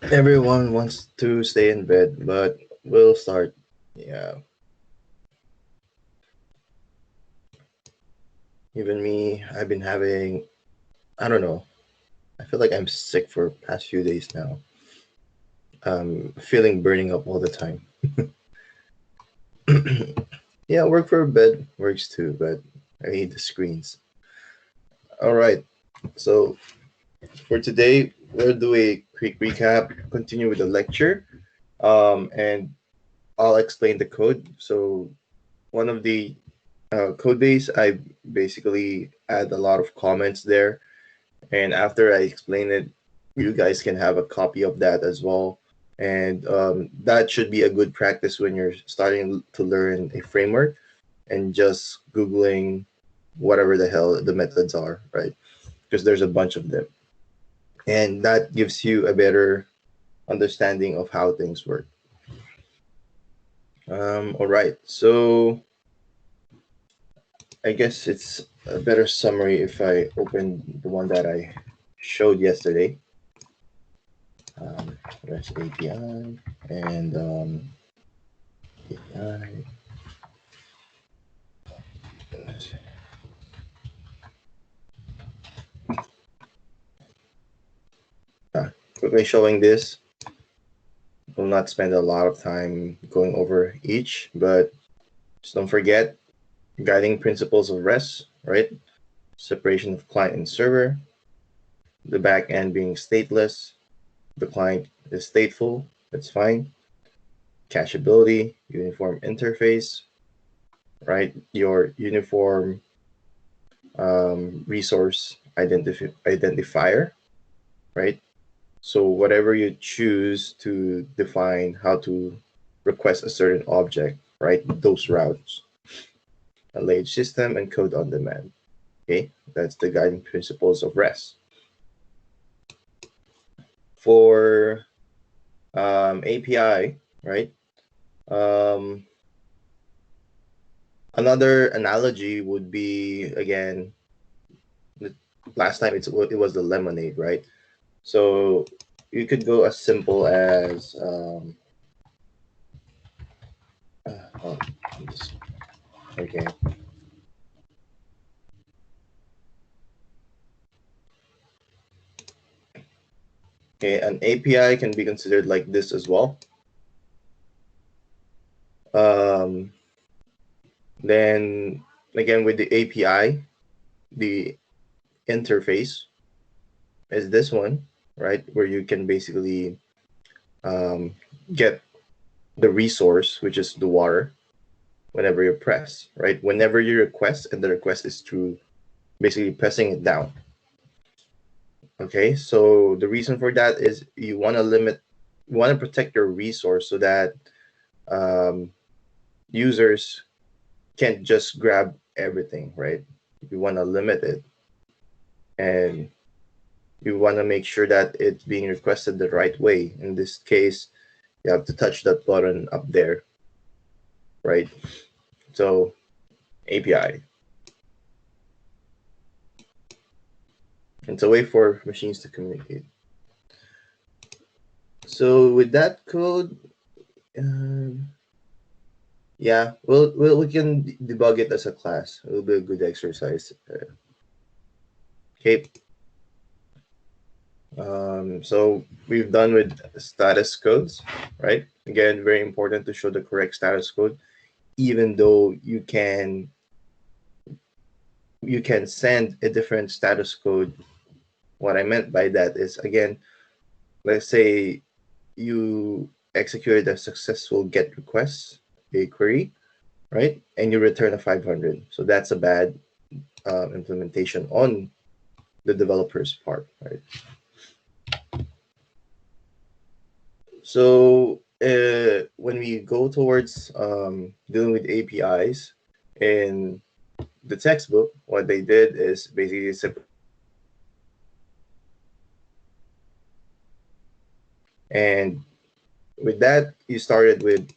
Everyone wants to stay in bed, but we'll start. Yeah, even me, I've been having, I don't know, I feel like I'm sick for past few days now. Feeling burning up all the time. Yeah, work for bed works too, but I hate the screens. All right, so for today, we'll do a quick recap, continue with the lecture, and I'll explain the code. So one of the code base, I basically add a lot of comments there. And after I explain it, you guys can have a copy of that as well. And that should be a good practice when you're starting to learn a framework and just Googling whatever the hell the methods are, right? Because there's a bunch of them. And that gives you a better understanding of how things work. All right. So I guess it's a better summary if I open the one that I showed yesterday. REST API and API. Quickly showing this. Will not spend a lot of time going over each, but just don't forget guiding principles of REST, right? Separation of client and server, the back end being stateless, the client is stateful, that's fine. Cacheability, uniform interface, right? Your uniform resource identifier, right? So whatever you choose to define how to request a certain object, right? Those routes, a layered system and code on demand. Okay, that's the guiding principles of REST. For API, right? Um, Another analogy would be again. Last time it was the lemonade, right? So you could go as simple as oh, okay. Okay, an API can be considered like this as well. Um, then again with the API, the interface is this one, right? Where you can basically um, get the resource, which is the water, whenever you press, right? Whenever you request, and the request is through basically pressing it down. Okay, so the reason for that is you want to you want to protect your resource so that um, users can't just grab everything, right? You want to limit it, and you want to make sure that it's being requested the right way. In this case, you have to touch that button up there, right? So API. It's a way for machines to communicate. So with that code, um, yeah, we can debug it as a class. It will be a good exercise. Okay. So we've done with status codes, right? Again, very important to show the correct status code, even though you can send a different status code. What I meant by that is, again, let's say you executed a successful GET request, a query, right? And you return a 500. So that's a bad implementation on the developer's part, right? So when we go towards dealing with APIs in the textbook, what they did is basically and with that you started with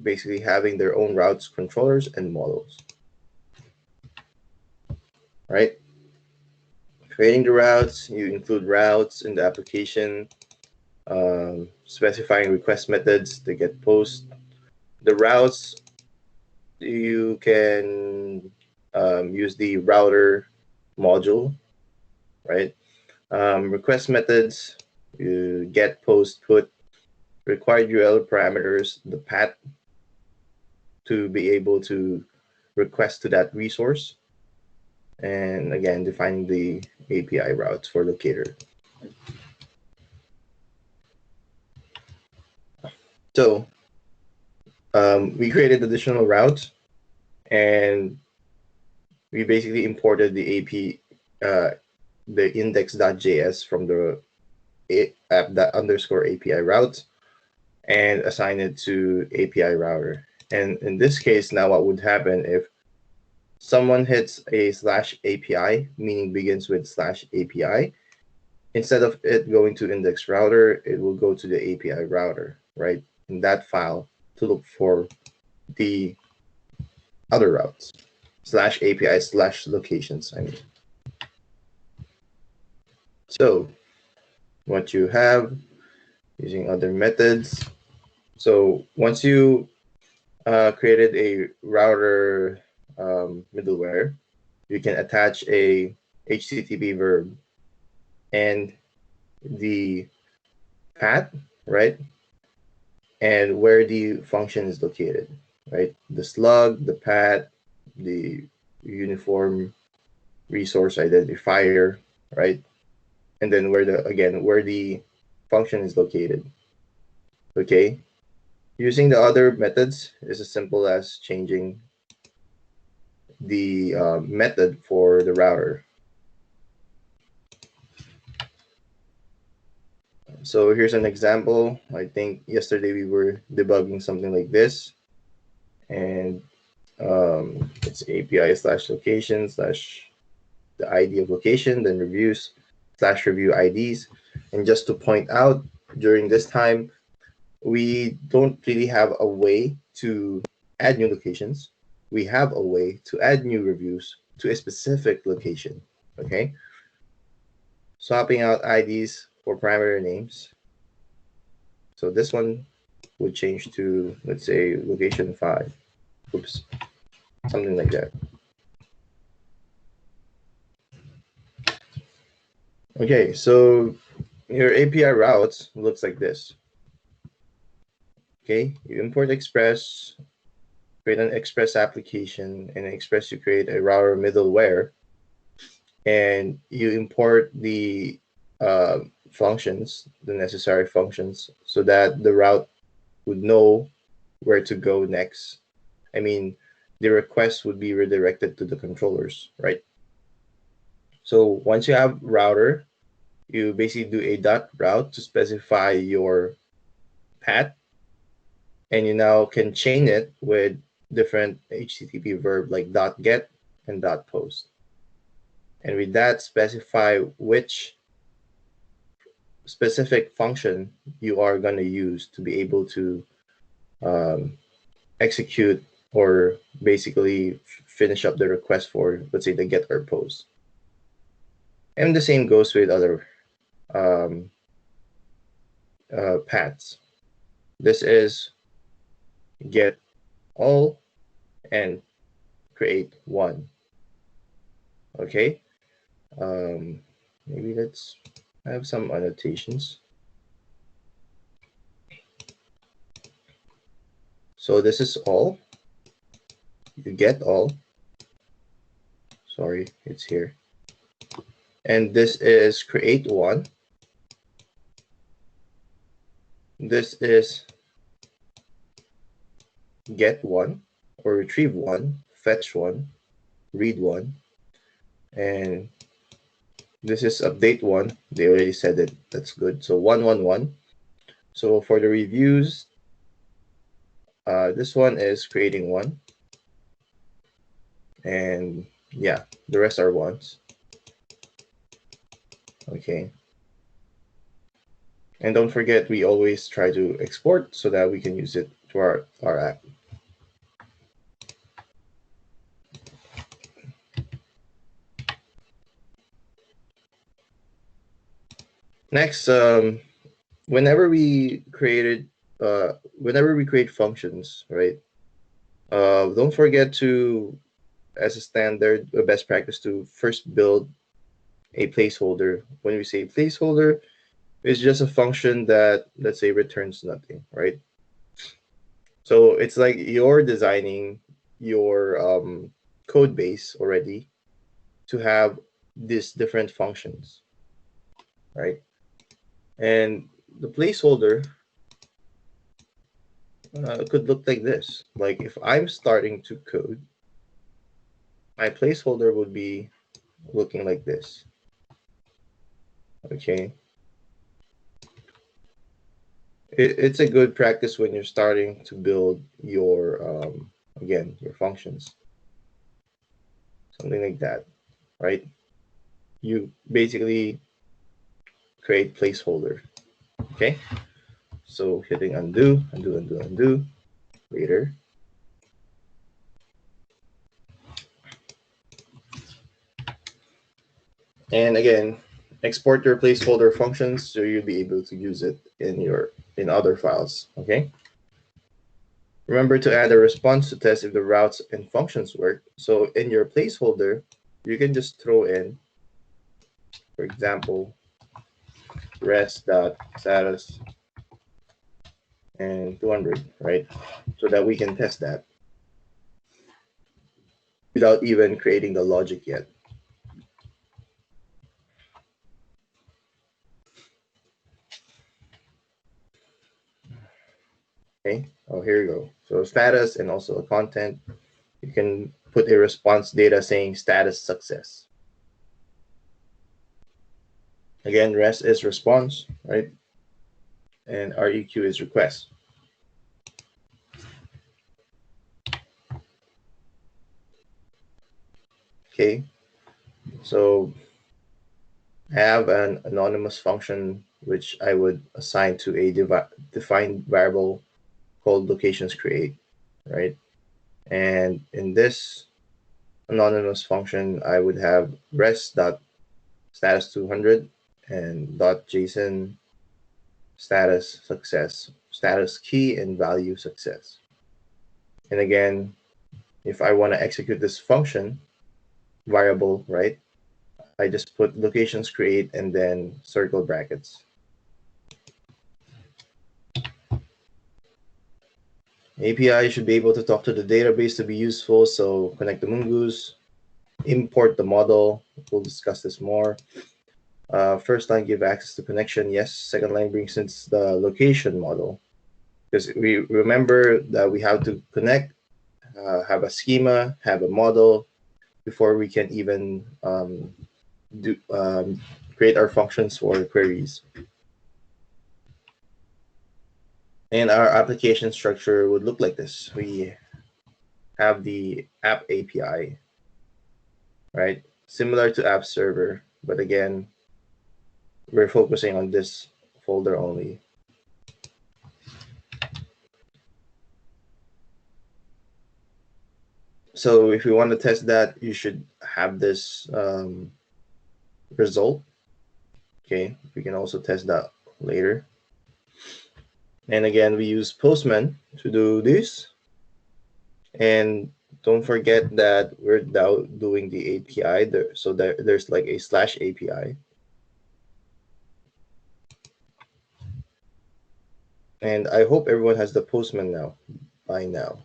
basically having their own routes, controllers, and models, right? Creating the routes, you include routes in the application, specifying request methods to get post. The routes, you can use the router module, right? Request methods, you get, post, put, required URL parameters, the path to be able to request to that resource, and again, defining the API routes for Locator. So we created additional routes, and we basically imported the the index.js from the app_API route and assign it to API router. And in this case, now what would happen if someone hits a /API, meaning begins with /API, instead of it going to index router, it will go to the API router, right? In that file to look for the other routes, /API/locations, I mean. So what you have using other methods. So once you created a router middleware, you can attach a HTTP verb and the path, right? And where the function is located, right? The slug, the path, the uniform resource identifier, right? And then where the function is located. Okay. Using the other methods is as simple as changing the method for the router. So here's an example. I think yesterday we were debugging something like this, and it's API/location/ the ID of location, then reviews /review IDs. And just to point out, during this time, we don't really have a way to add new locations. We have a way to add new reviews to a specific location, okay? Swapping out IDs for primary names. So this one would change to, let's say, location 5. Oops, something like that. Okay, so your API routes looks like this. Okay, you import Express, create an Express application, and in Express you create a router middleware, and you import the functions, the necessary functions, so that the route would know where to go next. I mean, the request would be redirected to the controllers, right? So once you have router, you basically do a .route to specify your path, and you now can chain it with different HTTP verb like .get and .post. And with that, specify which specific function you are going to use to be able to execute or basically finish up the request for, let's say, the get or post. And the same goes with other paths. This is get all and create one. Okay. Maybe let's have some annotations. So this is all. You get all. Sorry, it's here. And this is create one. This is get one or retrieve one, fetch one, read one, and this is update one. They already said it. That's good. So 111. So for the reviews, this one is creating one, and yeah, the rest are ones. Okay. And don't forget, we always try to export so that we can use it to our app. Next, whenever we create functions, right? Don't forget to, as a standard, a best practice, to first build a placeholder. When we say placeholder, it's just a function that, let's say, returns nothing, right? So it's like you're designing your code base already to have these different functions, right? And the placeholder could look like this. Like if I'm starting to code, my placeholder would be looking like this. Okay. It's a good practice when you're starting to build your, again, your functions. Something like that, right? You basically create placeholder. Okay. So hitting undo, undo, undo, undo, later. And again, export your placeholder functions so you'll be able to use it in other files. Okay. Remember to add a response to test if the routes and functions work. So in your placeholder, you can just throw in, for example, rest.status and 200, right? So that we can test that without even creating the logic yet. Okay, oh, here you go. So status and also a content. You can put a response data saying status success. Again, rest is response, right? And REQ is request. Okay, so I have an anonymous function which I would assign to a defined variable called locations create, right? And in this anonymous function, I would have rest.status 200 and .json status success, status key and value success. And again, if I want to execute this function variable, right, I just put locations create and then circle brackets. API should be able to talk to the database to be useful, so connect the Mongoose, import the model. We'll discuss this more. First line, give access to connection. Yes. Second line brings in the location model, because we remember that we have to connect, have a schema, have a model before we can even create our functions for queries. And our application structure would look like this. We have the app API, right? Similar to app server, but again, we're focusing on this folder only. So if you want to test that, you should have this result. Okay, we can also test that later. And again, we use Postman to do this. And don't forget that we're now doing the API. So there's like a /API. And I hope everyone has the Postman now, by now.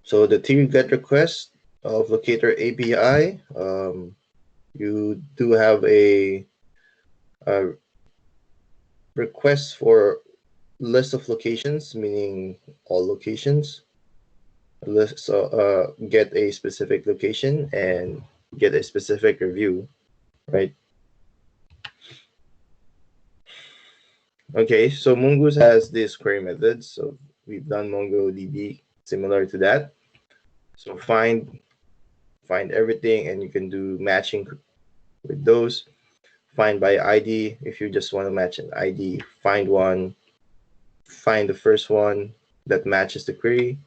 So the tier get request of Locator API, you do have a request for list of locations, meaning all locations. So get a specific location and get a specific review, right? Okay, so Mongoose has this query method. So we've done MongoDB similar to that. So find everything, and you can do matching with those. Find by ID if you just want to match an ID. Find one. Find the first one that matches the query.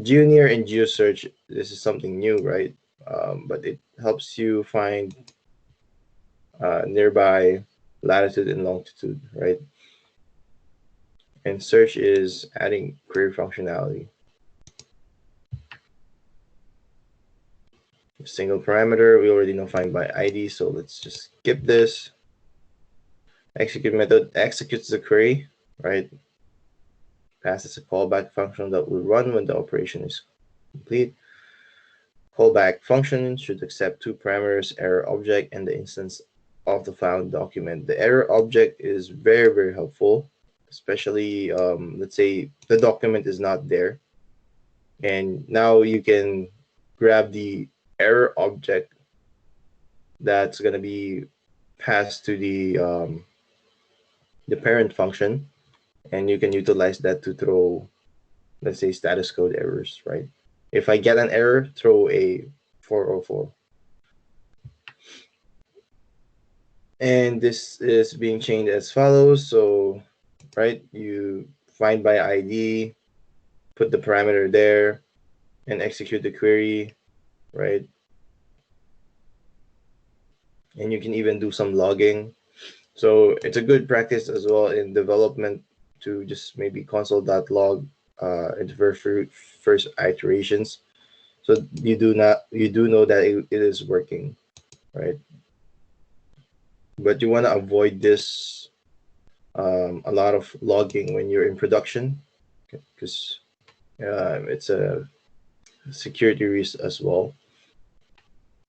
Junior and GeoSearch, this is something new, right? But it helps you find nearby latitude and longitude, right? And search is adding query functionality. Single parameter, we already know find by ID, so let's just skip this. Execute method executes the query, right? Passes a callback function that will run when the operation is complete. Callback function should accept two parameters, error object and the instance of the found document. The error object is very, very helpful, especially let's say the document is not there. And now you can grab the error object that's going to be passed to the parent function, and you can utilize that to throw, let's say, status code errors, right? If I get an error, throw a 404. And this is being changed as follows. So, right, you find by ID, put the parameter there, and execute the query, right? And you can even do some logging. So it's a good practice as well in development to just maybe console.log into first iterations. So you do know that it is working, right? But you want to avoid this a lot of logging when you're in production, because it's a security risk as well,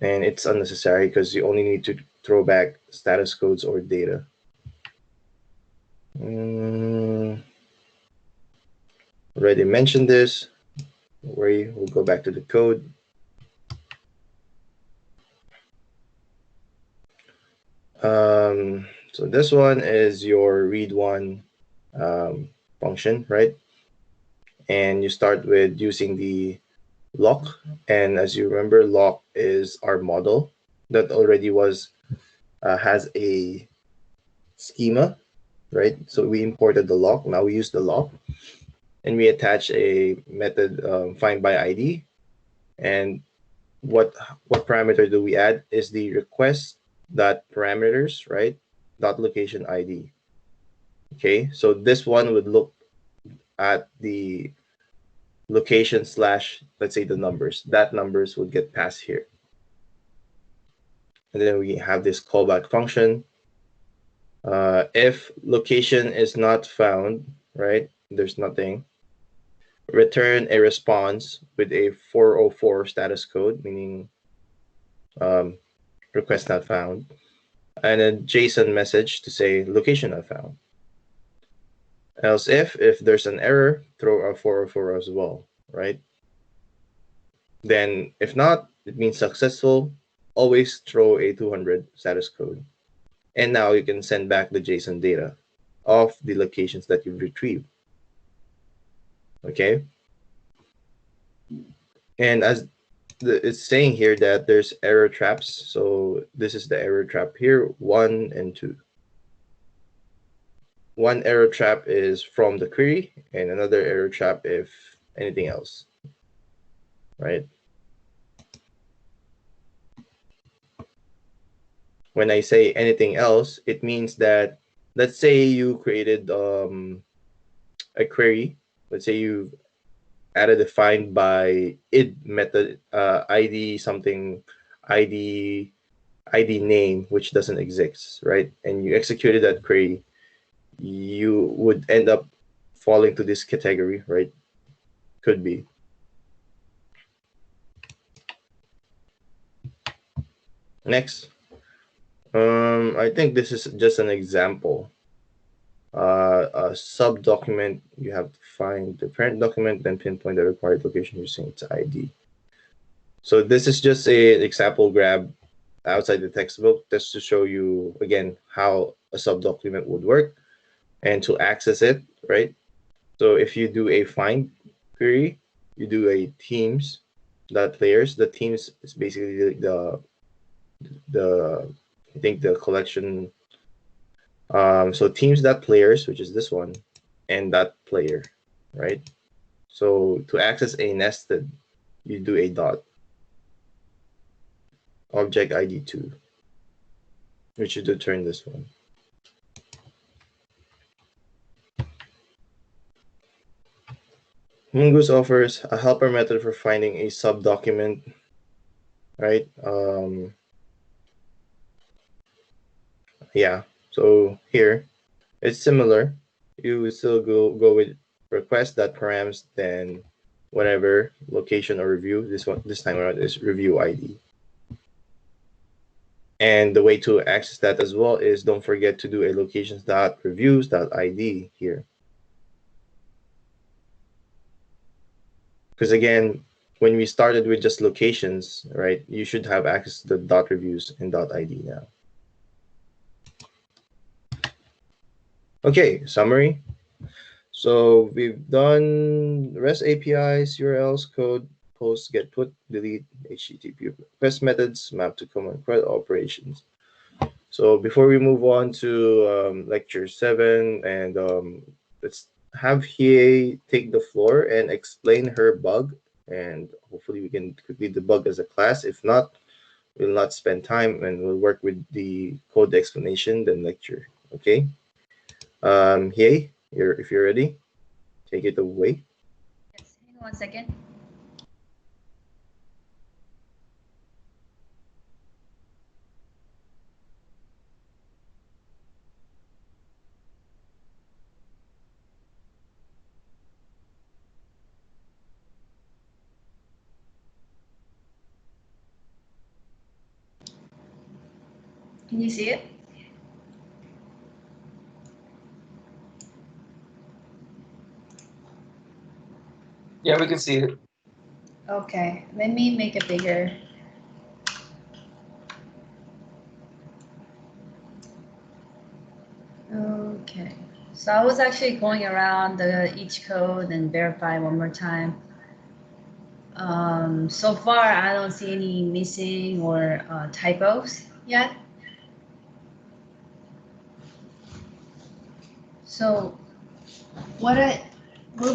and it's unnecessary because you only need to throw back status codes or data. Already mentioned this. Don't worry, we'll go back to the code. So this one is your read one function, right? And you start with using the lock, and as you remember, lock is our model that already has a schema, right? So we imported the lock. Now we use the lock, and we attach a method find by ID. And what parameter do we add is the request dot parameters, right? Dot location ID. Okay, so this one would look at the location slash, let's say, the numbers. That numbers would get passed here. And then we have this callback function. If location is not found, right, there's nothing, return a response with a 404 status code, meaning request not found, and a JSON message to say location not found. Else if there's an error, throw a 404 as well, right? Then if not, it means successful. Always throw a 200 status code. And now you can send back the JSON data of the locations that you've retrieved. Okay? And as it's saying here that there's error traps. So this is the error trap here, 1 and 2. One error trap is from the query, and another error trap if anything else, right? When I say anything else, it means that, let's say you created a query. Let's say you added a find by id method, ID something, ID name, which doesn't exist, right? And you executed that query, you would end up falling to this category, right? Could be. Next. I think this is just an example. A sub document, you have to find the parent document, then pinpoint the required location using its ID. So this is just an example grab outside the textbook, just to show you again how a sub document would work and to access it, right? So if you do a find query, you do a teams dot players. The teams is basically the I think the collection. So teams dot players, which is this one, and dot player, right? So to access a nested, you do a dot object ID2, which should return this one. Mongoose offers a helper method for finding a subdocument, right? Yeah. So here it's similar. You would still go with request.params, then whatever location or review. This time around is review ID. And the way to access that as well is don't forget to do a locations.reviews.id here. Because again, when we started with just locations, right, you should have access to the dot reviews and dot ID now. Okay, summary. So we've done REST APIs, URLs, code, post, get, put, delete, HTTP request methods, map to command CRUD operations. So before we move on to lecture 7, and let's have Hie take the floor and explain her bug, and hopefully we can quickly debug as a class. If not, we'll not spend time and we'll work with the code explanation then lecture. Okay. Hie, if you're ready, take it away. Yes, hang on 1 second. Can you see it? Yeah, we can see it. Okay, let me make it bigger. Okay, so I was actually going around each code and verify one more time. So far, I don't see any missing or typos yet. So what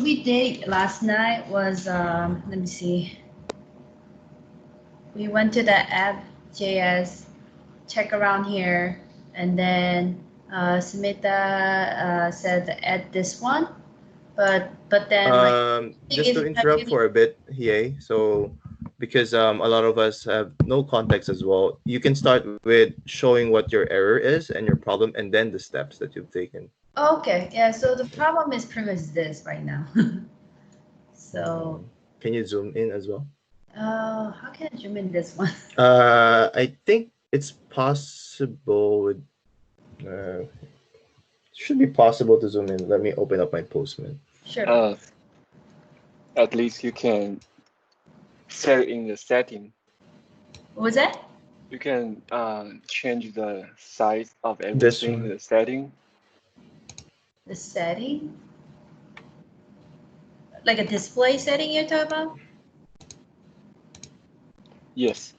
we did last night was let me see. We went to the app.js, check around here, and then Smita said add this one, but then like Just to it's not interrupt giving. for a bit, Hie. So because a lot of us have no context as well, you can start with showing what your error is and your problem, and then the steps that you've taken. Okay, yeah. So the problem is pretty much this right now. So Can you zoom in as well? how can I zoom in this one? I think it's possible with. Should be possible to zoom in. Let me open up my Postman. Sure. Uh, at least you can set it in the setting. What was that? You can change the size of This everything in one. the setting. The setting? Like a display setting you're talking about? Yes.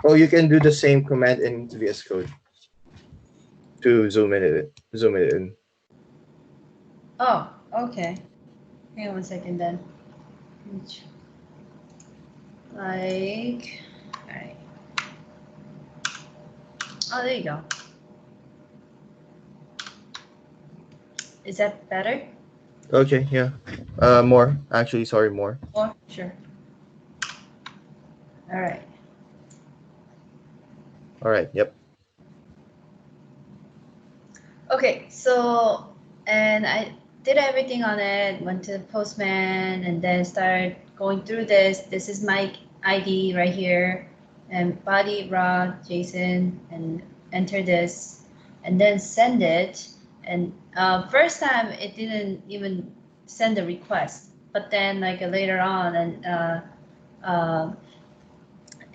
Oh, you can do the same command in VS Code to zoom in it. Zoom it in. Oh, okay. Hang on 1 second then. Like, all right. Oh, there you go. Is that better? Okay, yeah. More. Actually, sorry, more. Or sure. All right. All right. Yep. Okay, so and I did everything on it, went to the postman and then started going through this. This is my ID right here and body raw JSON and enter this and then send it. And first time it didn't even send a request, but then like later on and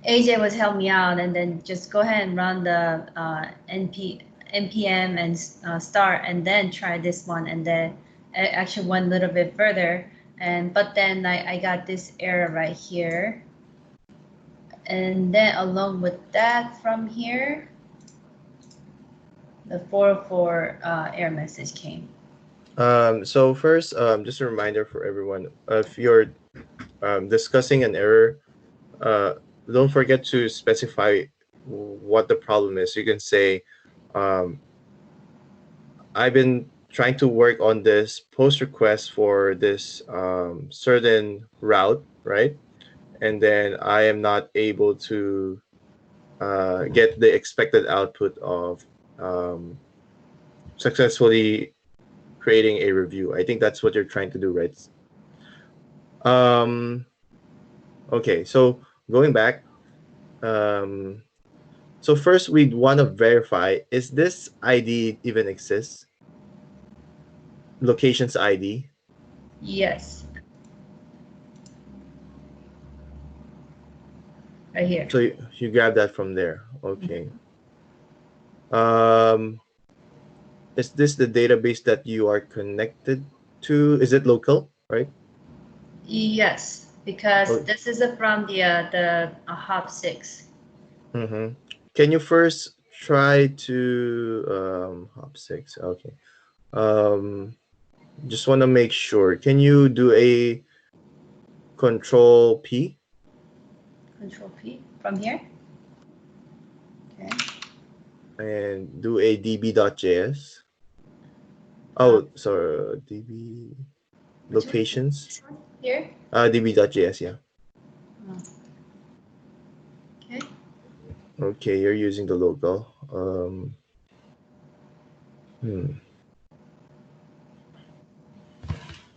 AJ was helping me out, and then just go ahead and run the npm and start, and then try this one, and then I actually went a little bit further, and but then I got this error right here, and then along with that from here, the 404 error message came. So first, just a reminder for everyone: if you're discussing an error, uh, don't forget to specify what the problem is. You can say, um, I've been trying to work on this post request for this certain route, right? And then I am not able to get the expected output of successfully creating a review. I think that's what you're trying to do, right? Okay, so going back, so first we'd want to verify, is this ID even exists? Locations ID. Yes. Right here. So you grab that from there. Okay. Um, is this the database that you are connected to? Is it local, right? Yes, because Oh, this is from the hop 6. mm-hmm. Can you first try to hop 6? Okay. Um, just want to make sure. Can you do a control P? Control P from here. Okay. And do a db.js. Oh, sorry, db Which one? locations. This one? Here? Db.js, yeah. Oh. Okay. Okay, you're using the local.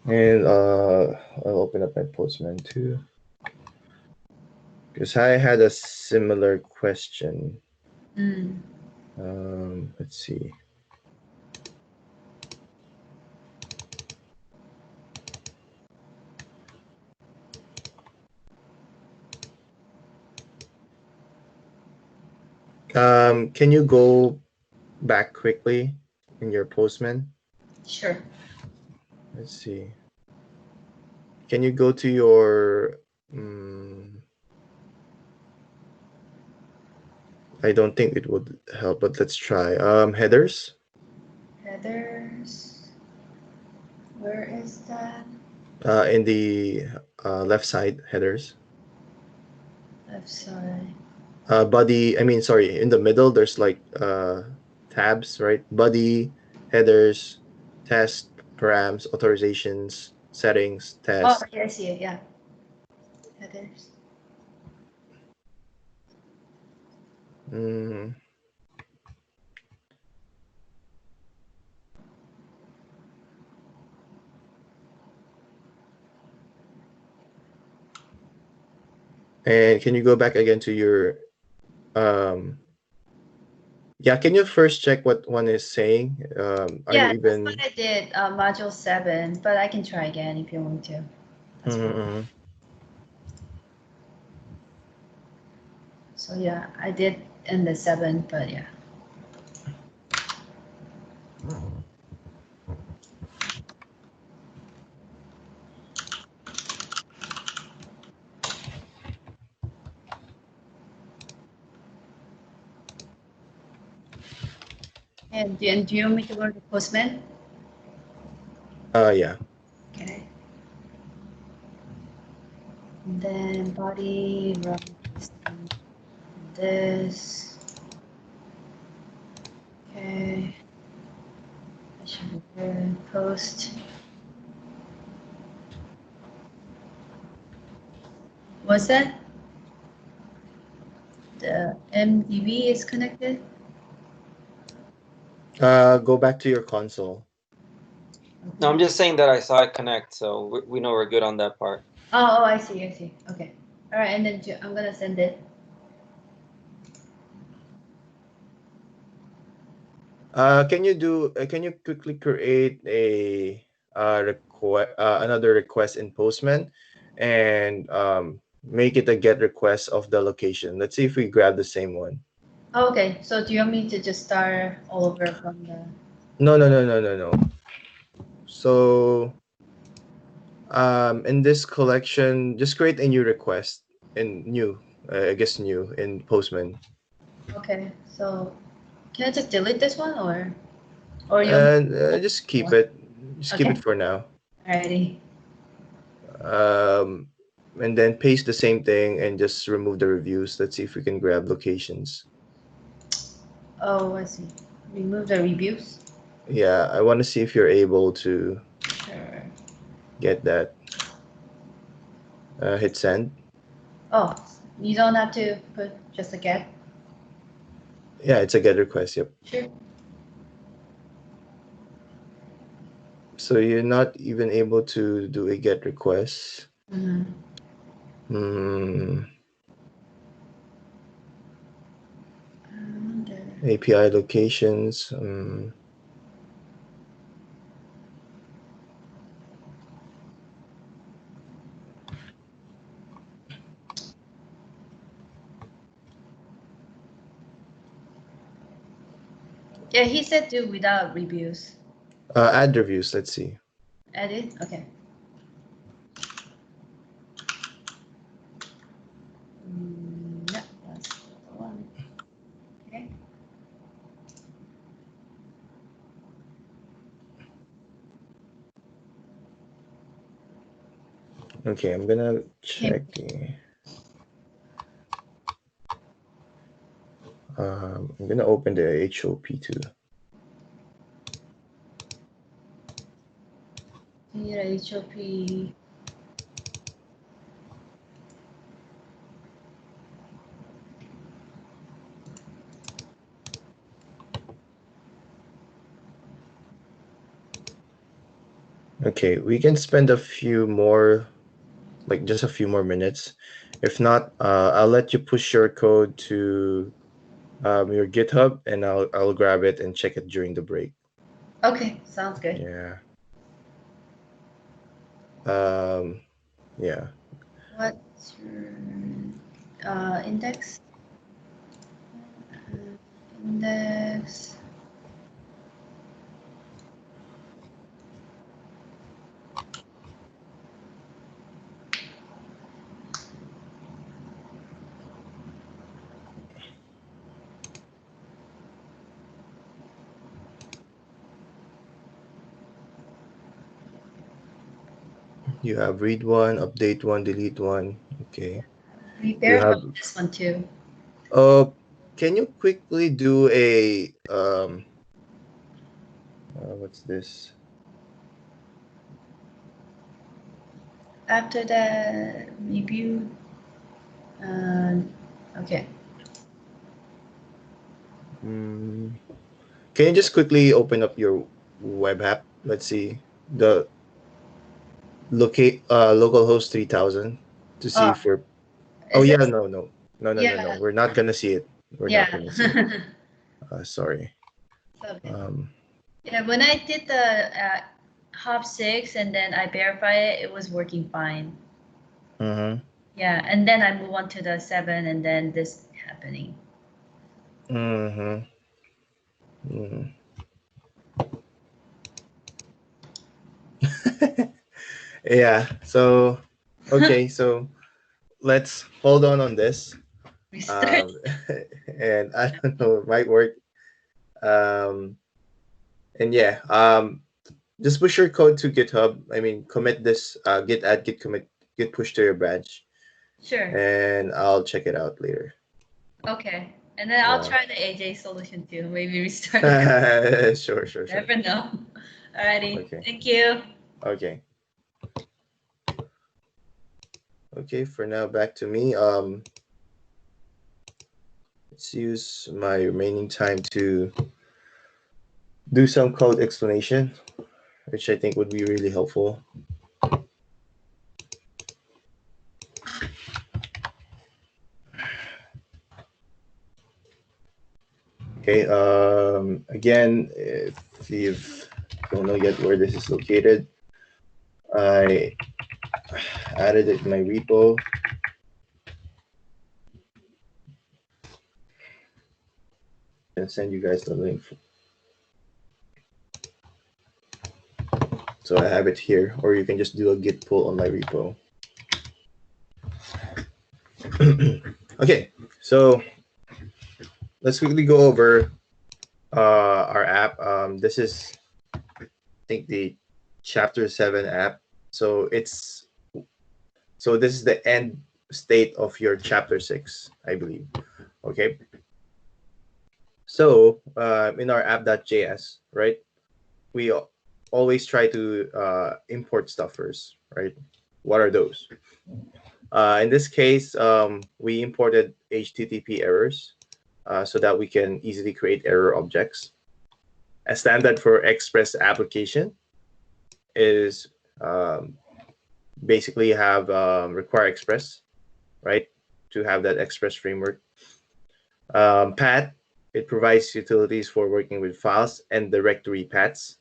And I'll open up my Postman too. Because I had a similar question. Mm. Let's see. Can you go back quickly in your Postman? Sure. Let's see. Can you go to your? I don't think it would help, but let's try. Headers. Headers. Where is that? In the left side headers. Left side. Body. I mean, sorry. In the middle, there's like tabs, right? Body, headers, test, params, authorizations, settings, Oh, test. yeah, I see it. Yeah. Headers. Mm. And can you go back again to your yeah, can you first check what one is saying? Are you Yeah, that's what even I did, module 7, but I can try again if you want to. That's fine. mm-hmm. So yeah, I did in the 7, but yeah. And do you want me to go to Postman? Yeah. Okay. And then body, run this. Okay. I should be good. Post. What's that? The MDB is connected? Go back to your console. No, I'm just saying that I saw it connect, so we know we're good on that part. Oh, I see, I see. Okay. All right, and then I'm gonna send it. Can you quickly create a request another request in Postman and make it a get request of the location. Let's see if we grab the same one. Oh, okay, so do you want me to just start all over from the... No. So in this collection, just create a new request in new, I guess new in Postman. Okay, so can I just delete this one or you... And just keep it. Just keep Okay. it for now. Alrighty. And then paste the same thing and just remove the reviews. Let's see if we can grab locations. Oh, I see. Remove the reviews. Yeah, I want to see if you're able to Sure. get that. Hit send. Oh, you don't have to put just a get. Yeah, it's a get request. Yep. Sure. So you're not even able to do a get request. Mm-hmm. Hmm. And, API locations. yeah, he said do without reviews. Add reviews. Let's see. Edit? Okay. Yeah, that's the one. Okay. Okay, I'm gonna check the. I'm gonna open the HOP too. Need HOP. Okay, we can spend a few more, like just a few more minutes. If not, I'll let you push your code to your GitHub, and I'll grab it and check it during the break. Okay, sounds good. Yeah. Yeah. What's your index? Index. You have read one, update one, delete one. Okay. We You verify have. this one too. Can you quickly do a what's this? After the review. Okay. Can you just quickly open up your web app? Let's see the localhost 3000 to see Oh, if we're. Oh is yeah, it? no. Yeah. We're not gonna see it. We're not Yeah. gonna see it. Sorry. Okay. Um, Yeah, when I did the hop 6 and then I verify it, it was working fine. mhm, Yeah, and then I move on to the 7 and then this happening. mhm, mhm. Yeah. So, okay. So let's hold on this. Restart. And I don't know, it might work. Um, and yeah. Just push your code to GitHub. I mean, commit this. Git add, git commit, git push to your branch, Sure. and I'll check it out later. Okay. And then I'll Yeah. try the AJ solution too. Maybe restart it. Sure. Never know. Alrighty. Okay. Thank you. Okay. Okay. For now, back to me. Let's use my remaining time to do some code explanation, which I think would be really helpful. Okay. Again, if you don't know yet where this is located, I added it in my repo. And send you guys the link. So I have it here, or you can just do a git pull on my repo. Okay, so let's quickly go over our app. This is, I think, the Chapter 7 app. So this is the end state of your Chapter 6, I believe. Okay. So in our app.js, right? we always try to import stuff first, right? What are those? In this case, we imported HTTP errors so that we can easily create error objects. A standard for Express application is basically have require Express, right? To have that Express framework. Path, it provides utilities for working with files and directory paths,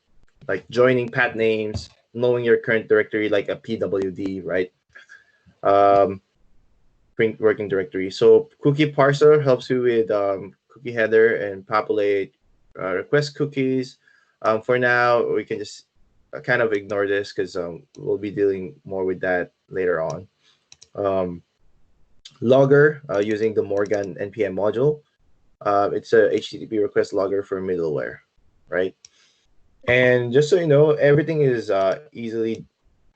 like joining path names, knowing your current directory, like a PWD, right? Print working directory. So cookie parser helps you with cookie header and populate request cookies. For now, we can just kind of ignore this because we'll be dealing more with that later on. Logger, using the Morgan npm module. It's a HTTP request logger for middleware, right? And just so you know, everything is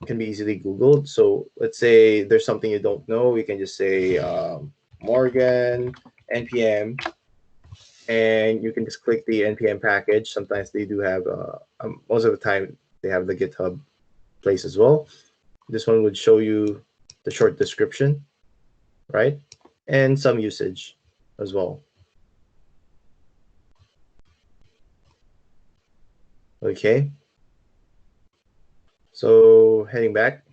can be easily Googled. So let's say there's something you don't know, you can just say Morgan npm, and you can just click the npm package. Sometimes they do have, most of the time, they have the GitHub place as well. This one would show you the short description, right? And some usage as well. Okay. So heading back,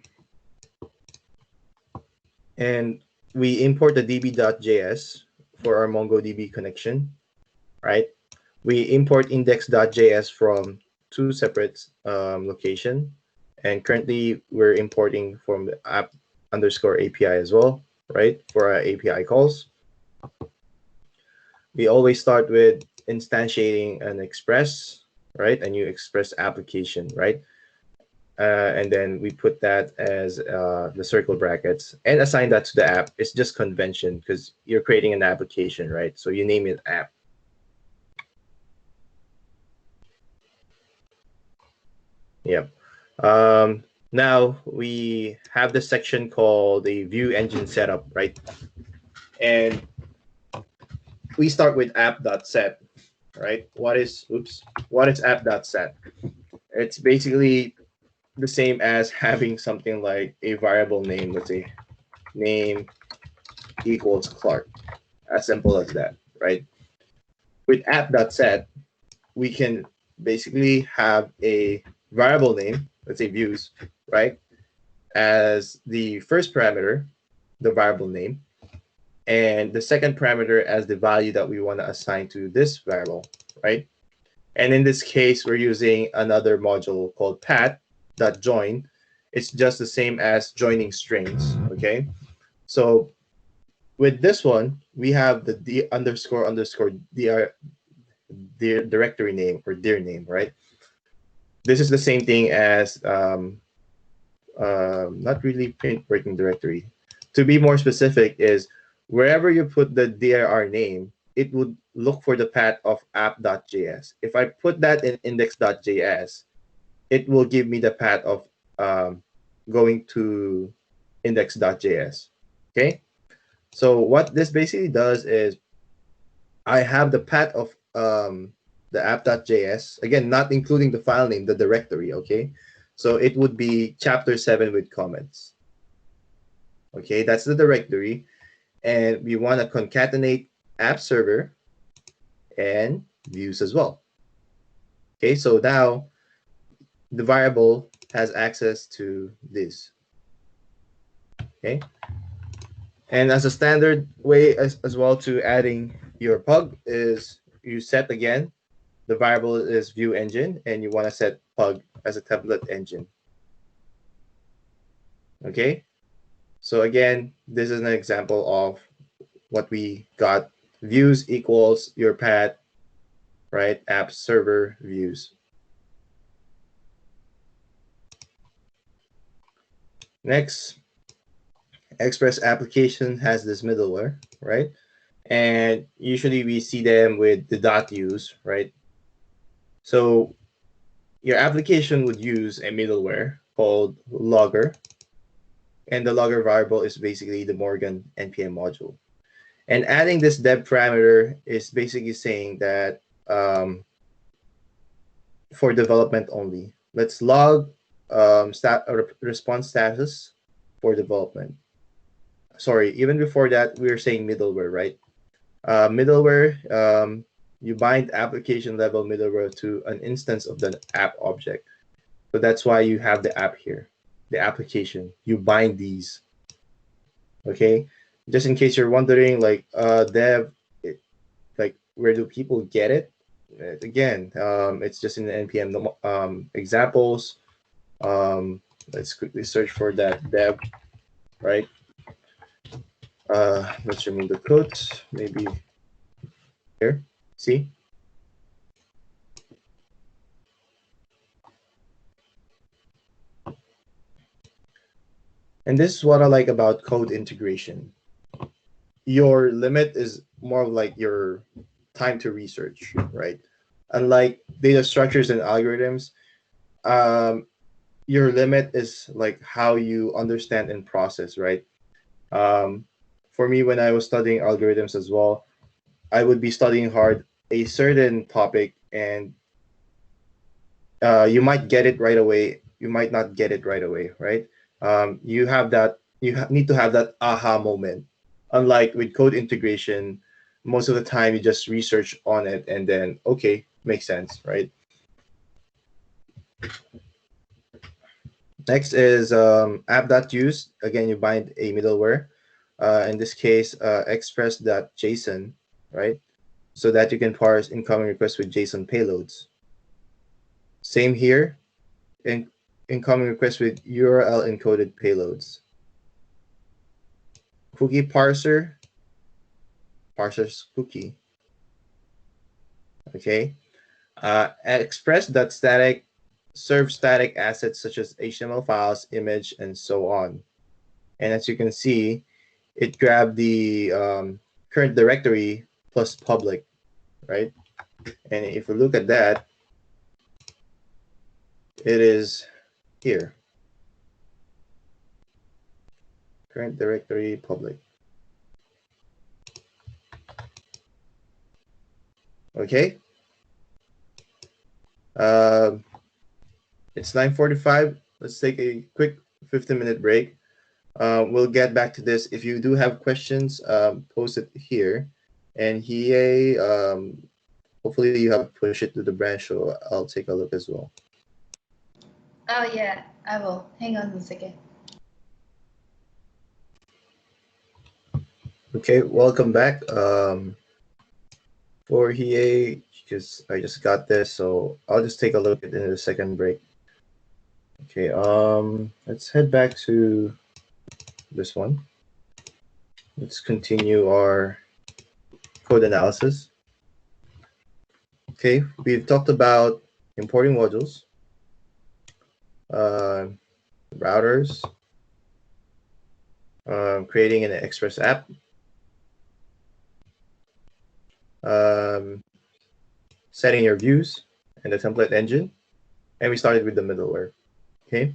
and we import the db.js for our MongoDB connection, right? We import index.js from two separate location, and currently we're importing from the app_API as well, right? For our API calls. We always start with instantiating an Express, right? A new Express application, right? And then we put that as the circle brackets and assign that to the app. It's just convention because you're creating an application, right? So you name it app. Yep. Now we have this section called the view engine setup, right? And we start with app.set, right? What is app.set? It's basically the same as having something like a variable name. Let's say name equals Clark. As simple as that, right? With app.set, we can basically have a variable name, let's say views, right, as the first parameter, the variable name, and the second parameter as the value that we want to assign to this variable, right? And in this case, we're using another module called path.join. It's just the same as joining strings, okay? So with this one, we have the d__dir directory name or dir name, right? This is the same thing as not really print working directory. To be more specific, is wherever you put the dir name, it would look for the path of app.js. If I put that in index.js, it will give me the path of going to index.js. Okay, so what this basically does is I have the path of the app.js, again, not including the file name, the directory, okay? So it would be chapter 7 with comments. Okay, that's the directory. And we want to concatenate app server and views as well. Okay, so now the variable has access to this. Okay, and as a standard way as well to adding your pug is you set again, the variable is view engine, and you want to set pug as a template engine. Okay, so again, this is an example of what we got. Views equals your path, right? App server views. Next, Express application has this middleware, right? And usually we see them with the .use, right? So your application would use a middleware called logger, and the logger variable is basically the Morgan npm module. And adding this dev parameter is basically saying that for development only. Let's log response status for development. Sorry, even before that, we were saying middleware, right? Middleware, you bind application level middleware to an instance of the app object. So that's why you have the app here, the application. You bind these. Okay, just in case you're wondering, like dev, like where do people get it? Again, it's just in the npm examples. Let's quickly search for that dev, right? Let's remove the quotes, maybe here. See? And this is what I like about code integration. Your limit is more of like your time to research, right? Unlike data structures and algorithms, your limit is like how you understand and process, right? For me, when I was studying algorithms as well, I would be studying hard a certain topic, and you might get it right away. You might not get it right away, right? You have that. Need to have that aha moment. Unlike with code integration, most of the time you just research on it and then okay, makes sense, right? Next is app.use. Again, you bind a middleware. In this case, express.json, right? So that you can parse incoming requests with JSON payloads. Same here, incoming requests with URL encoded payloads. Cookie parser, parsers cookie. Okay. Express.static serves static assets such as HTML files, image, and so on. And as you can see, it grabbed the current directory plus public, right? And if we look at that, it is here. Current directory public. Okay. It's 9:45. Let's take a quick 15-minute break. We'll get back to this. If you do have questions, post it here. And here, hopefully you have pushed it to the branch, so I'll take a look as well. Oh yeah, I will. Hang on a second. Okay, welcome back. For here, because I just got this, so I'll just take a look at it in the second break. Okay, let's head back to this one. Let's continue our code analysis. Okay, we've talked about importing modules, routers, creating an Express app, setting your views and the template engine, and we started with the middleware. Okay,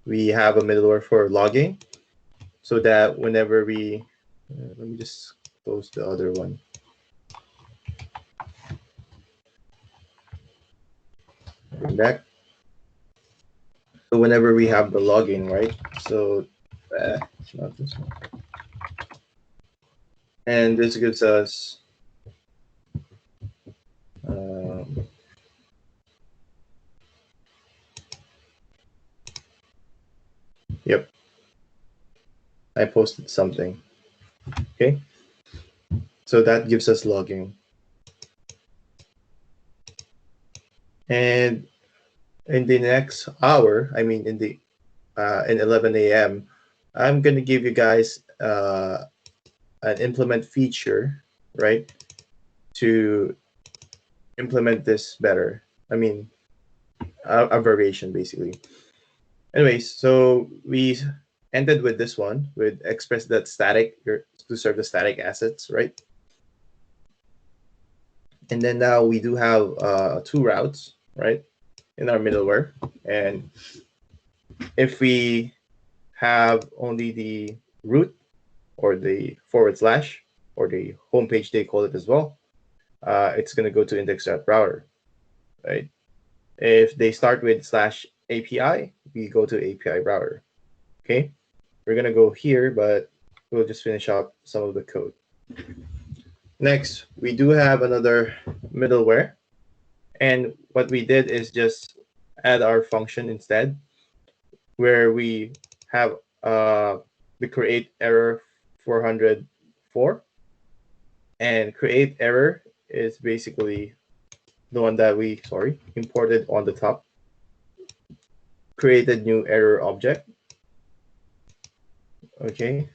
we have a middleware for logging, so that whenever we, let me just close the other one. Bring back. So whenever we have the login, right? So it's not this one. And this gives us yep. I posted something. Okay. So that gives us logging. And in the next hour, I mean in 11 a.m., I'm gonna give you guys an implement feature, right? To implement this better. I mean, a variation basically. Anyways, so we ended with this one with express.static to serve the static assets, right? And then now we do have two routes, right, in our middleware. And if we have only the root or the / or the homepage, they call it as well, it's going to go to index.router, right? If they start with /API, we go to API router. Okay, we're gonna go here, but we'll just finish up some of the code. Next, we do have another middleware, and what we did is just add our function instead, where we have the create error 404, and create error is basically the one that we imported on the top. Create a new error object. Okay,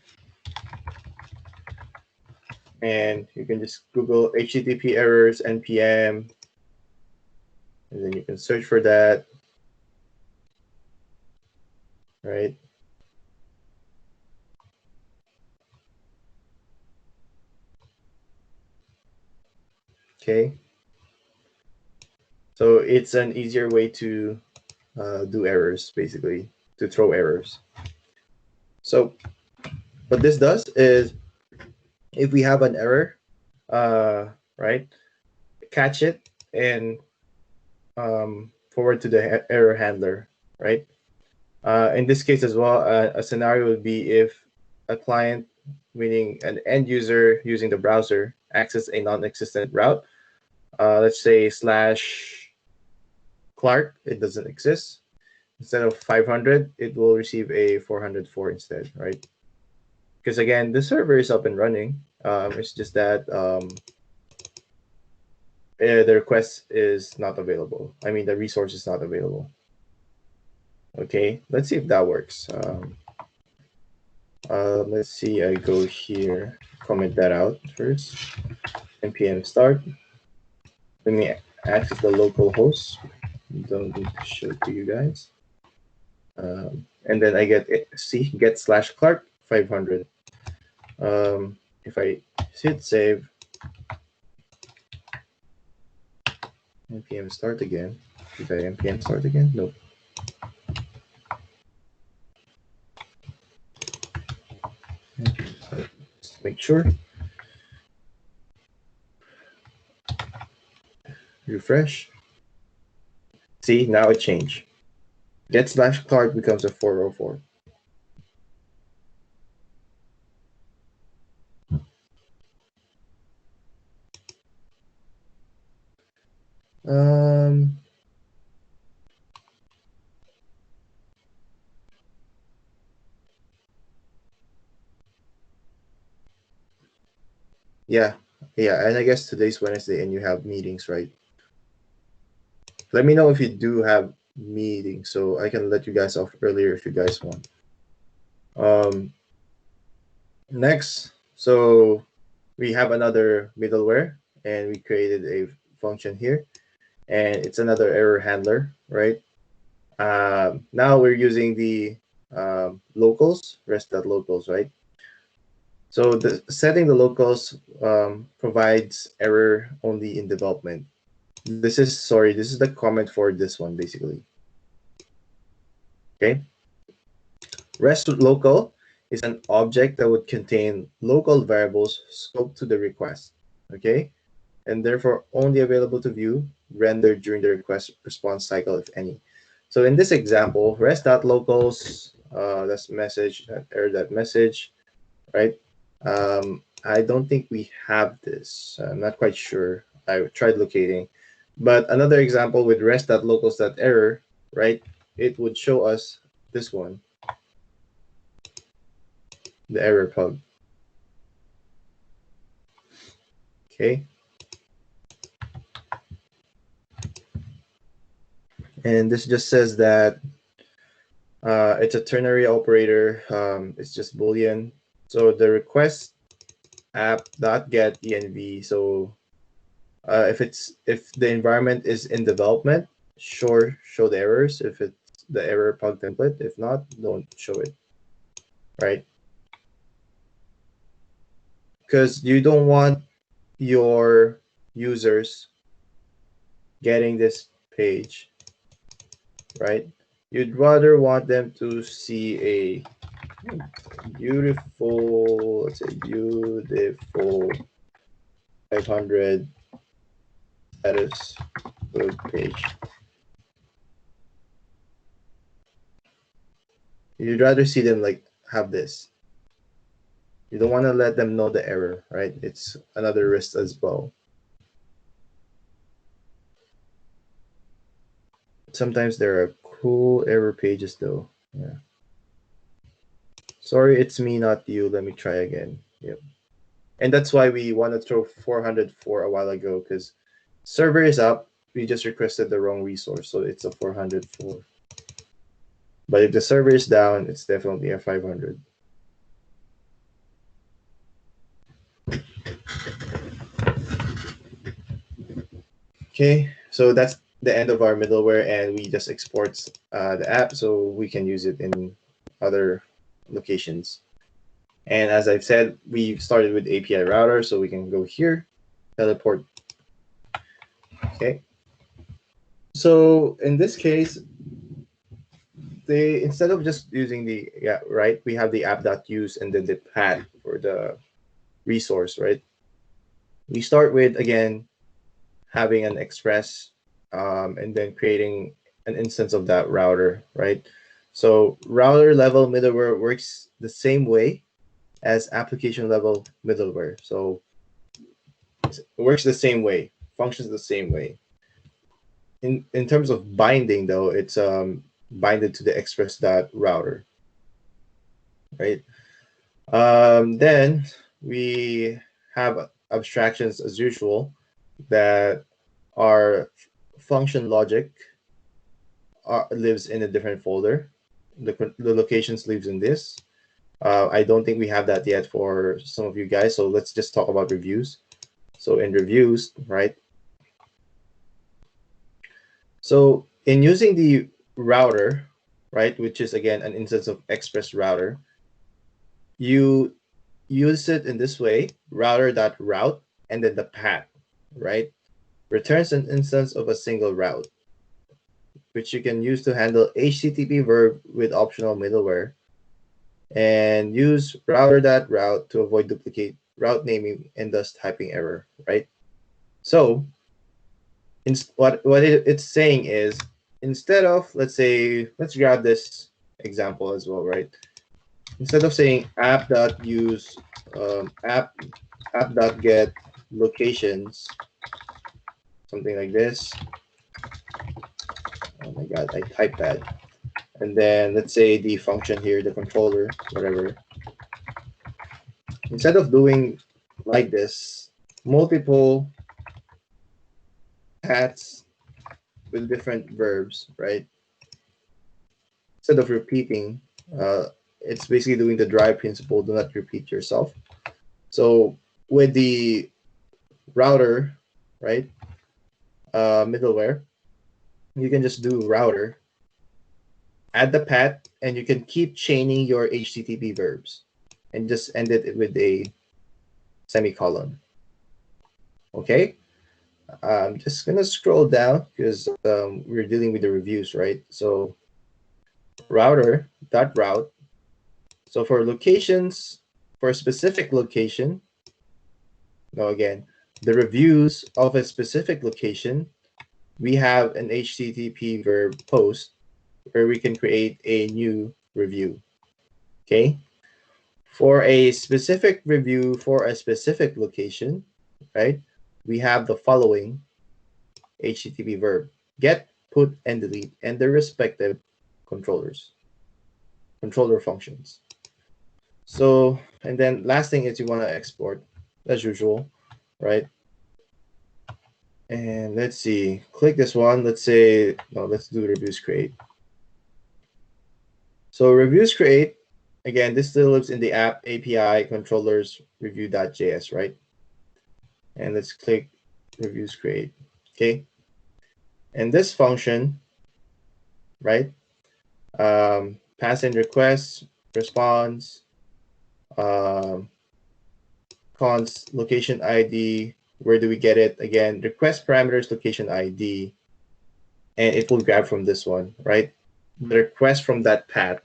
and you can just Google HTTP errors npm, and then you can search for that, right? Okay, so it's an easier way to do errors, basically, to throw errors. So what this does is, if we have an error, right, catch it and forward to the error handler, right? In this case as well, a scenario would be if a client, meaning an end user using the browser, access a non-existent route. Let's say /Clark, it doesn't exist. Instead of 500, it will receive a 404 instead, right? Because again, the server is up and running. It's just that the request is not available. I mean, the resource is not available. Okay, let's see if that works. Let's see, I go here, comment that out first. npm start. Let me access the local host. Don't need to show it to you guys. And then I get get /Clark 500. If I hit save, npm start again. Did I npm start again? Nope. Just make sure. Refresh. See, now it changed. Get /Clark becomes a 404. Yeah, and I guess today's Wednesday and you have meetings, right? Let me know if you do have meetings so I can let you guys off earlier if you guys want. Next, so we have another middleware, and we created a function here, and it's another error handler, right? Now we're using the locals, rest.locals, right? So setting the locals provides error only in development. This is the comment for this one, basically. Okay. REST local is an object that would contain local variables scoped to the request. Okay. And therefore only available to view, rendered during the request response cycle, if any. So in this example, rest.locals, that's message, error.message, right? I don't think we have this. I'm not quite sure. I tried locating. But another example with rest.locals.error, right? It would show us this one, the error pug. Okay. And this just says that it's a ternary operator. It's just Boolean. So the request app.get env. So if the environment is in development, show the errors. If it's the error pug template, if not, don't show it, right? Because you don't want your users getting this page, right? You'd rather want them to see a beautiful, let's say beautiful 500 status code page. You'd rather see them like have this. You don't want to let them know the error, right? It's another risk as well. Sometimes there are cool error pages though. Yeah. Sorry, it's me, not you. Let me try again. Yep. And that's why we want to throw 404 a while ago, because server is up. We just requested the wrong resource, so it's a 404. But if the server is down, it's definitely a 500. Okay, so that's the end of our middleware, and we just export the app so we can use it in other locations. And as I've said, we started with API router, so we can go here, teleport. Okay. So in this case, instead of just using the we have the app.use and then the path for the resource, right? We start with again having an express and then creating an instance of that router, right? So router level middleware works the same way as application level middleware. So it works the same way, functions the same way. In terms of binding though, it's binded to the express.router, right? Then we have abstractions as usual that our function logic lives in a different folder. The locations lives in this. I don't think we have that yet for some of you guys, so let's just talk about reviews. So in reviews, right? So in using the router, right, which is again an instance of express router, you use it in this way, router.route, and then the path, right, returns an instance of a single route, which you can use to handle HTTP verb with optional middleware, and use router.route to avoid duplicate route naming and thus typing error, right? So what it's saying is, instead of, let's grab this example as well, right? Instead of saying app.use app.get locations, something like this. Oh my god, I typed that. And then let's say the function here, the controller, whatever. Instead of doing like this, multiple paths with different verbs, right? Instead of repeating, it's basically doing the drive principle, do not repeat yourself. So with the router, right, middleware, you can just do router, add the path, and you can keep chaining your HTTP verbs and just end it with a semicolon. Okay, I'm just gonna scroll down because we're dealing with the reviews, right? So router.route. So for locations, for a specific location, no, again, the reviews of a specific location, we have an HTTP verb post where we can create a new review. Okay. For a specific review for a specific location, right, we have the following HTTP verb: get, put, and delete, and their respective controller functions. So, and then last thing is you want to export as usual, right? And let's see, click this one. Let's say, no, let's do reviews create. So reviews create, again, this still lives in the app API controllers review.js, right? And let's click reviews create, okay? And this function, right, pass in requests, response, const, location ID, where do we get it? Again, request parameters, location ID, and it will grab from this one, right? The request from that path,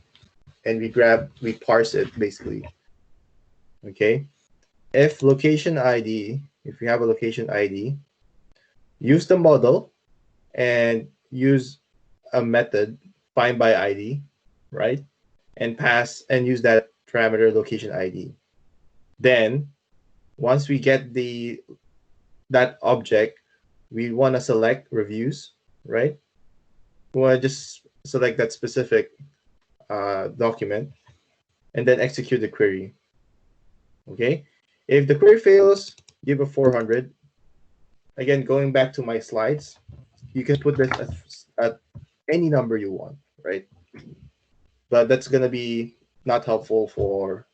and we parse it basically, okay? If location ID, if you have a location ID, use the model and use a method find by ID, right? and use that parameter location ID. Then once we get that object, we want to select reviews, right? We want to just select that specific document and then execute the query. Okay, if the query fails, give a 400. Again, going back to my slides, you can put this at any number you want, right? But that's going to be not helpful for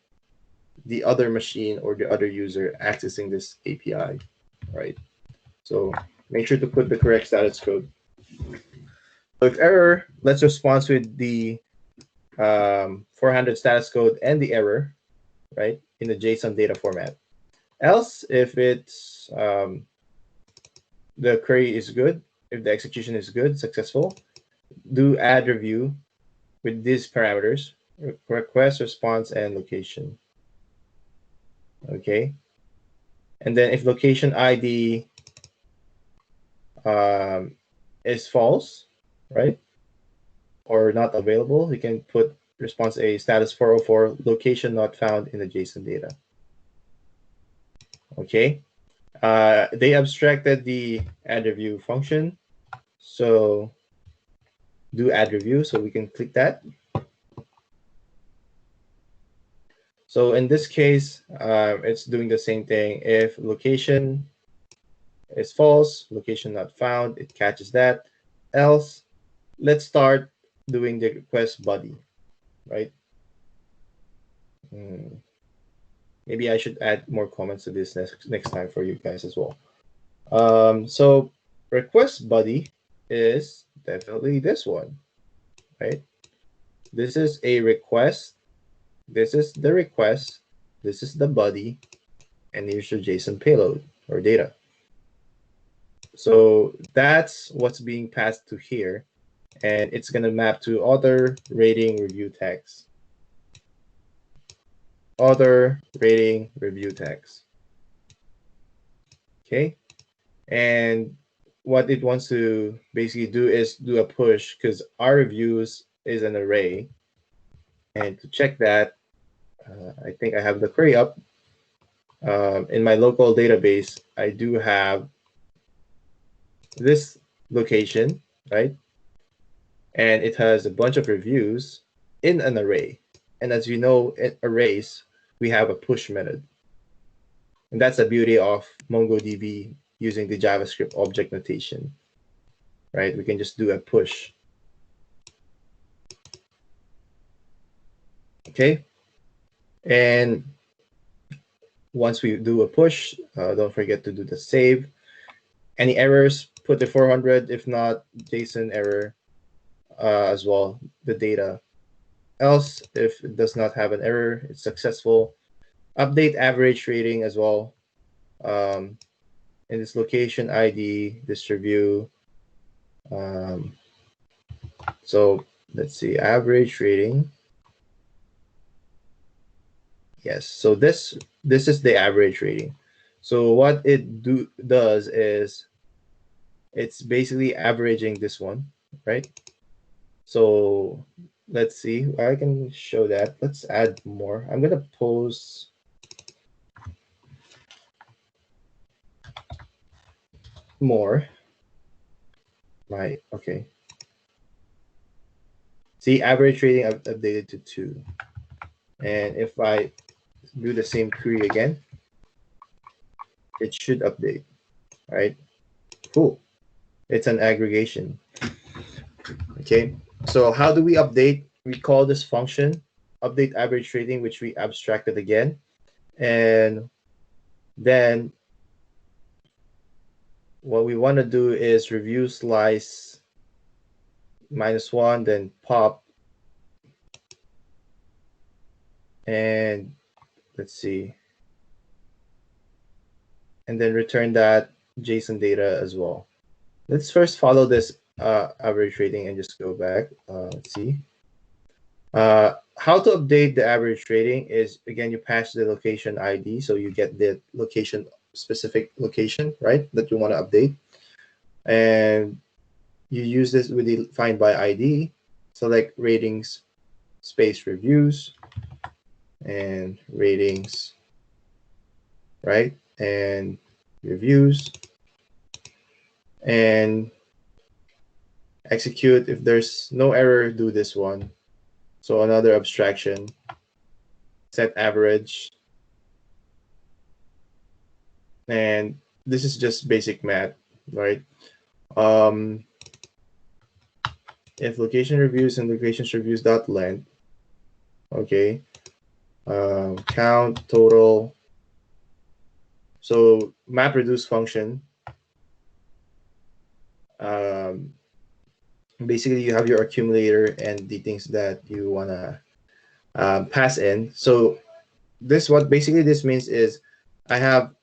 the other machine or the other user accessing this API, right? So make sure to put the correct status code. So if error, let's respond with the 400 status code and the error, right, in the JSON data format. Else, if it's the query is good, if the execution is good, successful, do add review with these parameters: request, response, and location. Okay, and then if location ID is false, right, or not available, you can put response a status 404, location not found in the JSON data. Okay, they abstracted the add review function, so do add review, so we can click that. So in this case, it's doing the same thing. If location is false, location not found, it catches that. Else, let's start doing the request body, right? Maybe I should add more comments to this next time for you guys as well. So request body is definitely this one, right? This is a request. This is the request. This is the body, and here's your JSON payload or data. So that's what's being passed to here, and it's going to map to author, rating, review tags. Author, rating, review tags. Okay, and what it wants to basically do is do a push, because our reviews is an array. And to check that, I think I have the query up. In my local database, I do have this location, right? And it has a bunch of reviews in an array. And as you know, in arrays, we have a push method. And that's the beauty of MongoDB using the JavaScript object notation, right? We can just do a push. Okay. And once we do a push, don't forget to do the save. Any errors, put the 400. If not, JSON error as well, the data. Else, if it does not have an error, it's successful. Update average rating as well. In this location ID, this review. So let's see, average rating. Yes, so this is the average rating. So what it does is it's basically averaging this one, right? So let's see, I can show that. Let's add more. I'm gonna post more. Right, okay. See, average rating I've updated to 2. And if I do the same query again, it should update, right? Cool. It's an aggregation. Okay, so how do we update? We call this function update average rating, which we abstracted again. And then what we want to do is review slice -1, then pop. And let's see. And then return that JSON data as well. Let's first follow this average rating and just go back. Let's see. How to update the average rating is, again, you pass the location ID, so you get the location, specific location, right, that you want to update. And you use this with the find by ID, select ratings, space reviews and ratings, right? And reviews and execute. If there's no error, do this one. So another abstraction, set average. And this is just basic math, right? If location reviews and locations reviews dot length, okay, count total. So Mapreduce function. Basically, you have your accumulator and the things that you wanna pass in. So this what basically this means is I have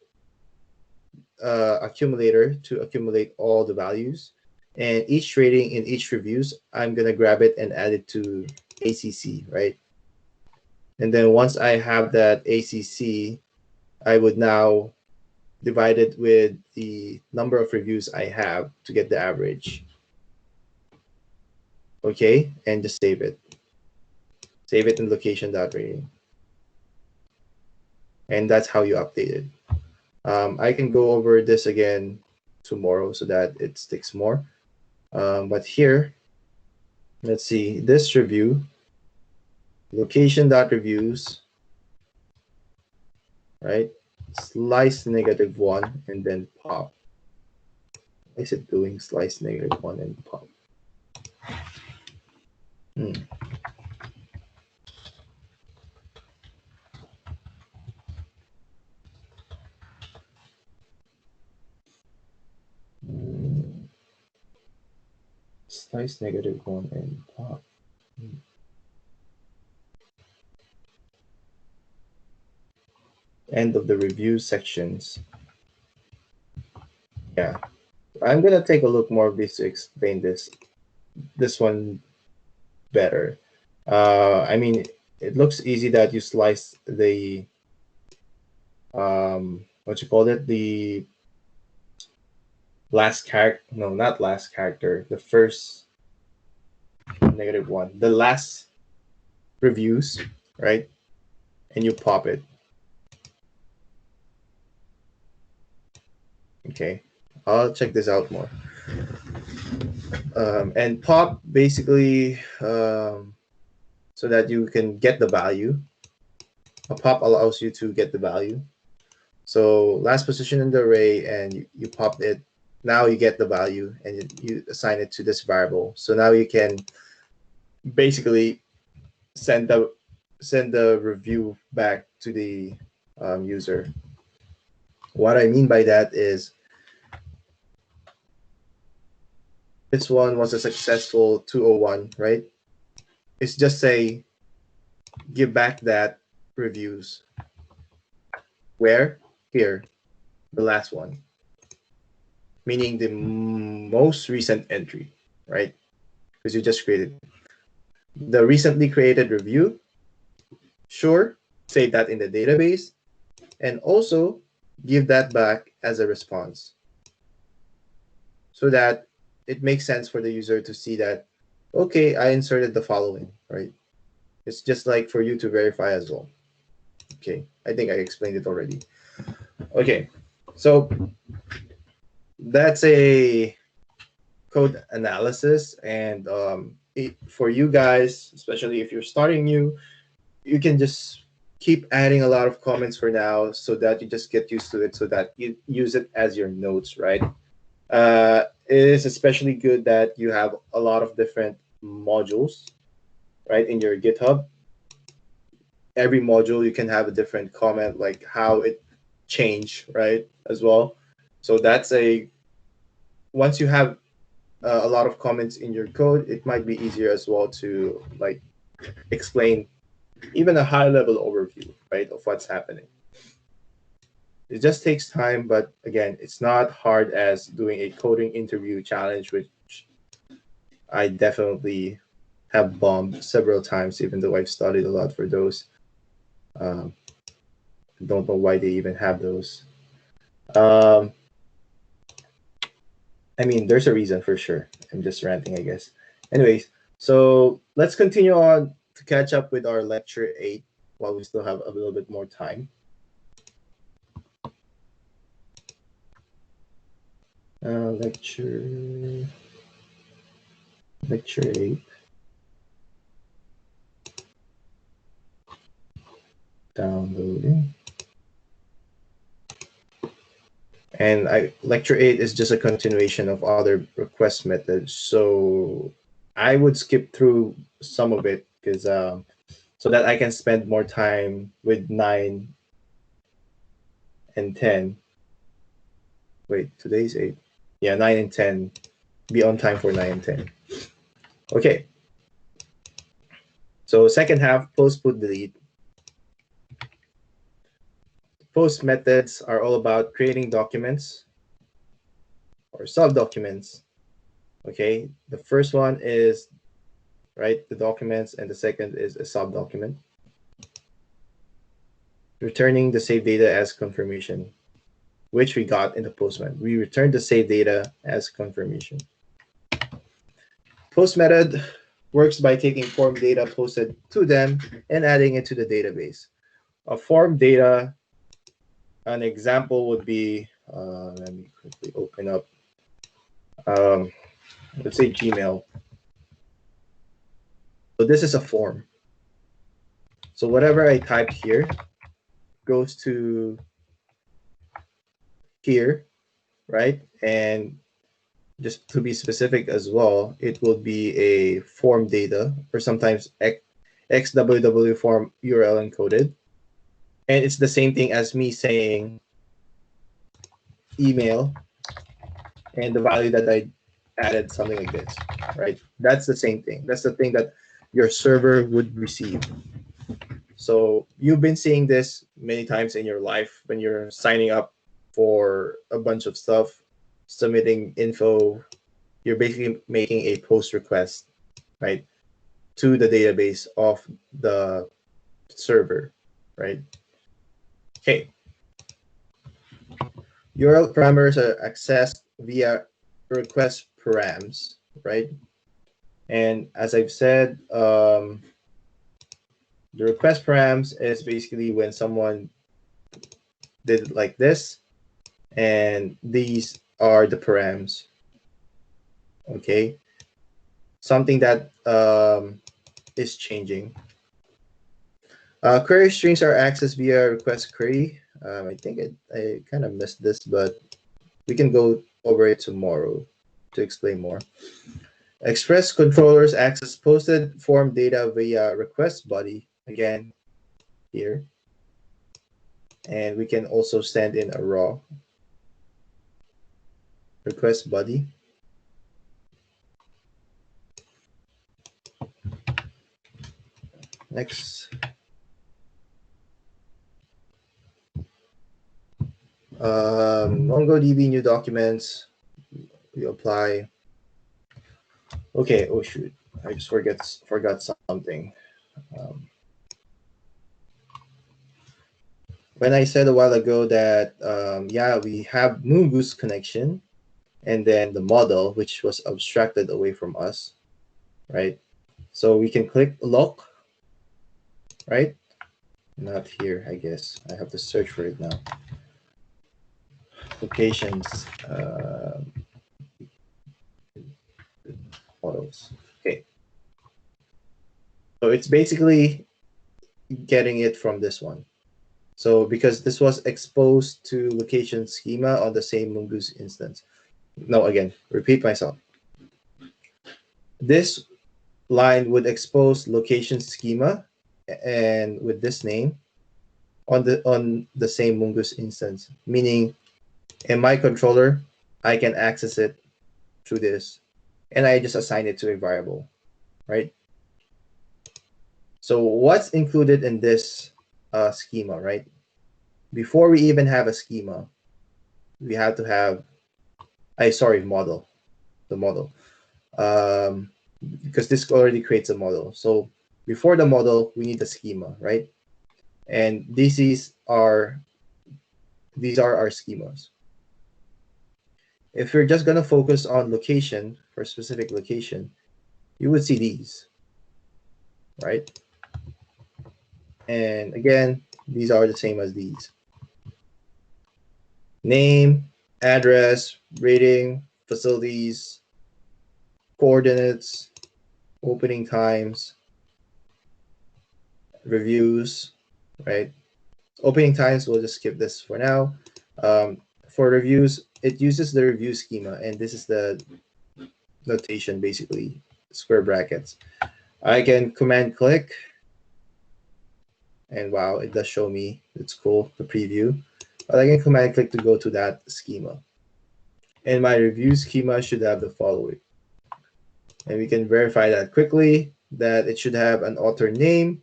accumulator to accumulate all the values, and each rating in each reviews, I'm gonna grab it and add it to ACC, right? And then once I have that ACC, I would now divide it with the number of reviews I have to get the average. Okay, and just save it. Save it in location.rating. And that's how you update it. I can go over this again tomorrow so that it sticks more. But here, let's see, this review, location.reviews, right? Slice -1 and then pop. Why is it doing slice -1 and pop? Slice -1 and pop. End of the review sections. Yeah, I'm gonna take a look more of this to explain this one better. I mean, it looks easy that you slice the what you call it, the last character, no, not last character, the first -1, the last reviews, right? And you pop it. Okay, I'll check this out more. And pop basically so that you can get the value. A pop allows you to get the value. So last position in the array, and you pop it. Now you get the value, and you assign it to this variable. So now you can basically send the review back to the user. What I mean by that is this one was a successful 201, right? It's just say give back that reviews. Where? Here, the last one, meaning the most recent entry, right? Because you just created the recently created review. Sure, save that in the database, and also give that back as a response so that it makes sense for the user to see that, okay, I inserted the following, right? It's just like for you to verify as well. Okay, I think I explained it already. Okay, so that's a code analysis, and for you guys, especially if you're starting new, you can just keep adding a lot of comments for now so that you just get used to it, so that you use it as your notes, right? It is especially good that you have a lot of different modules, right, in your GitHub. Every module you can have a different comment, like how it changed, right, as well. So that's once you have a lot of comments in your code, it might be easier as well to like explain even a high level overview, right, of what's happening. It just takes time, but again, it's not hard as doing a coding interview challenge, which I definitely have bombed several times, even though I've studied a lot for those. Don't know why they even have those. I mean, there's a reason for sure. I'm just ranting, I guess. Anyways, so let's continue on to catch up with our lecture 8 while we still have a little bit more time. Lecture 8. Downloading. And lecture 8 is just a continuation of other request methods. So I would skip through some of it because so that I can spend more time with 9 and 10. Wait, today's 8. Yeah, 9 and 10. Be on time for 9 and 10. Okay. So second half, post, put, delete. Post methods are all about creating documents or sub-documents. Okay, the first one is the documents, and the second is a sub-document. Returning the saved data as confirmation, which we got in the post method. We returned the saved data as confirmation. Post method works by taking form data posted to them and adding it to the database. A form data, an example would be, let me quickly open up, let's say Gmail. So this is a form. So whatever I type here goes to here, right? And just to be specific as well, it will be a form data, or sometimes XWW form URL encoded. And it's the same thing as me saying email and the value that I added, something like this, right? That's the same thing. That's the thing that your server would receive. So you've been seeing this many times in your life when you're signing up for a bunch of stuff, submitting info. You're basically making a post request, right, to the database of the server, right? Okay. URL parameters are accessed via request params, right? And as I've said, the request params is basically when someone did it like this, and these are the params. Okay, something that is changing. Query strings are accessed via request query. I think I kind of missed this, but we can go over it tomorrow to explain more. Express controllers access posted form data via request body, again here. And we can also send in a raw request body. Next. MongoDB new documents. We apply. Okay. Oh shoot! I just forgot something. When I said a while ago that yeah, we have Moongoose connection, and then the model, which was abstracted away from us, right? So we can click lock, right? Not here, I guess. I have to search for it now. Locations, models. Okay. So it's basically getting it from this one. So because this was exposed to location schema on the same Moongoose instance. No, again, repeat myself. This line would expose location schema and with this name on the same Moongoose instance, meaning in my controller, I can access it through this, and I just assign it to a variable, right? So what's included in this schema, right? Before we even have a schema, we have to have model, the model, because this already creates a model. So before the model, we need a schema, right? And these are our schemas. If you're just going to focus on location for a specific location, you would see these, right? And again, these are the same as these. Name, address, rating, facilities, coordinates, opening times, reviews, right? Opening times, we'll just skip this for now. For reviews, it uses the review schema, and this is the notation, basically, square brackets. I can command click, and wow, it does show me. It's cool, the preview. But I can command click to go to that schema. And my review schema should have the following. And we can verify that quickly, that it should have an author name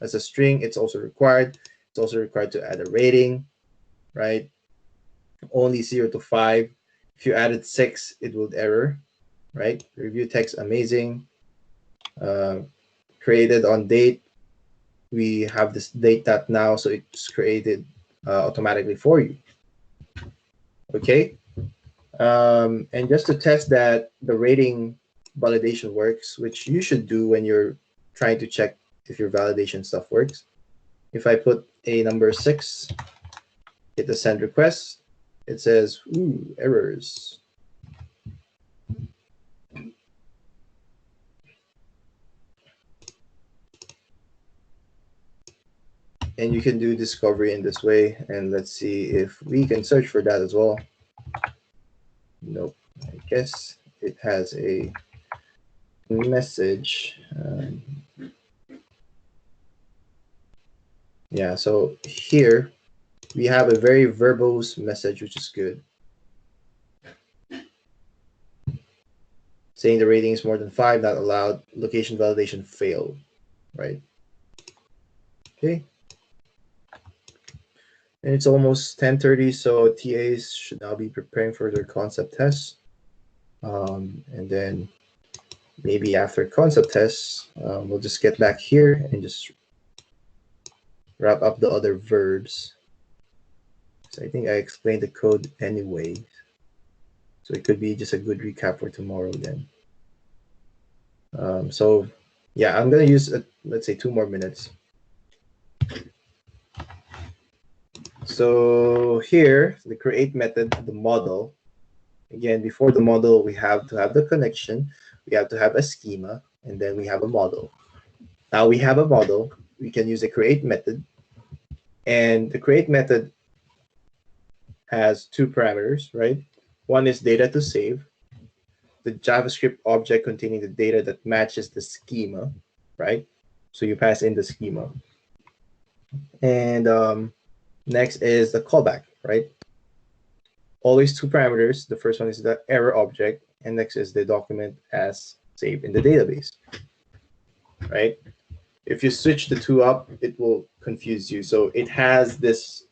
as a string. It's also required. It's also required to add a rating, right? Only 0 to 5. If you added 6, it would error, right? Review text, amazing. Created on date. We have this date that now, so it's created automatically for you. Okay. And just to test that the rating validation works, which you should do when you're trying to check if your validation stuff works. If I put a number 6, hit the send request, it says, ooh, errors. And you can do discovery in this way. And let's see if we can search for that as well. Nope. I guess it has a message. Yeah, so here we have a very verbose message, which is good. Saying the rating is more than 5, not allowed. Location validation failed, right? Okay. And it's almost 10:30, so TAs should now be preparing for their concept tests. And then maybe after concept tests, we'll just get back here and just wrap up the other verbs. So I think I explained the code anyway. So it could be just a good recap for tomorrow then. So yeah, I'm going to use, let's say, 2 more minutes. So here, the create method, the model. Again, before the model, we have to have the connection. We have to have a schema, and then we have a model. Now we have a model. We can use a create method. And the create method has 2 parameters, right? One is data to save, the JavaScript object containing the data that matches the schema, right? So you pass in the schema. And next is the callback, right? Always 2 parameters. The first one is the error object, and next is the document as saved in the database, right? If you switch the 2 up, it will confuse you. So it has this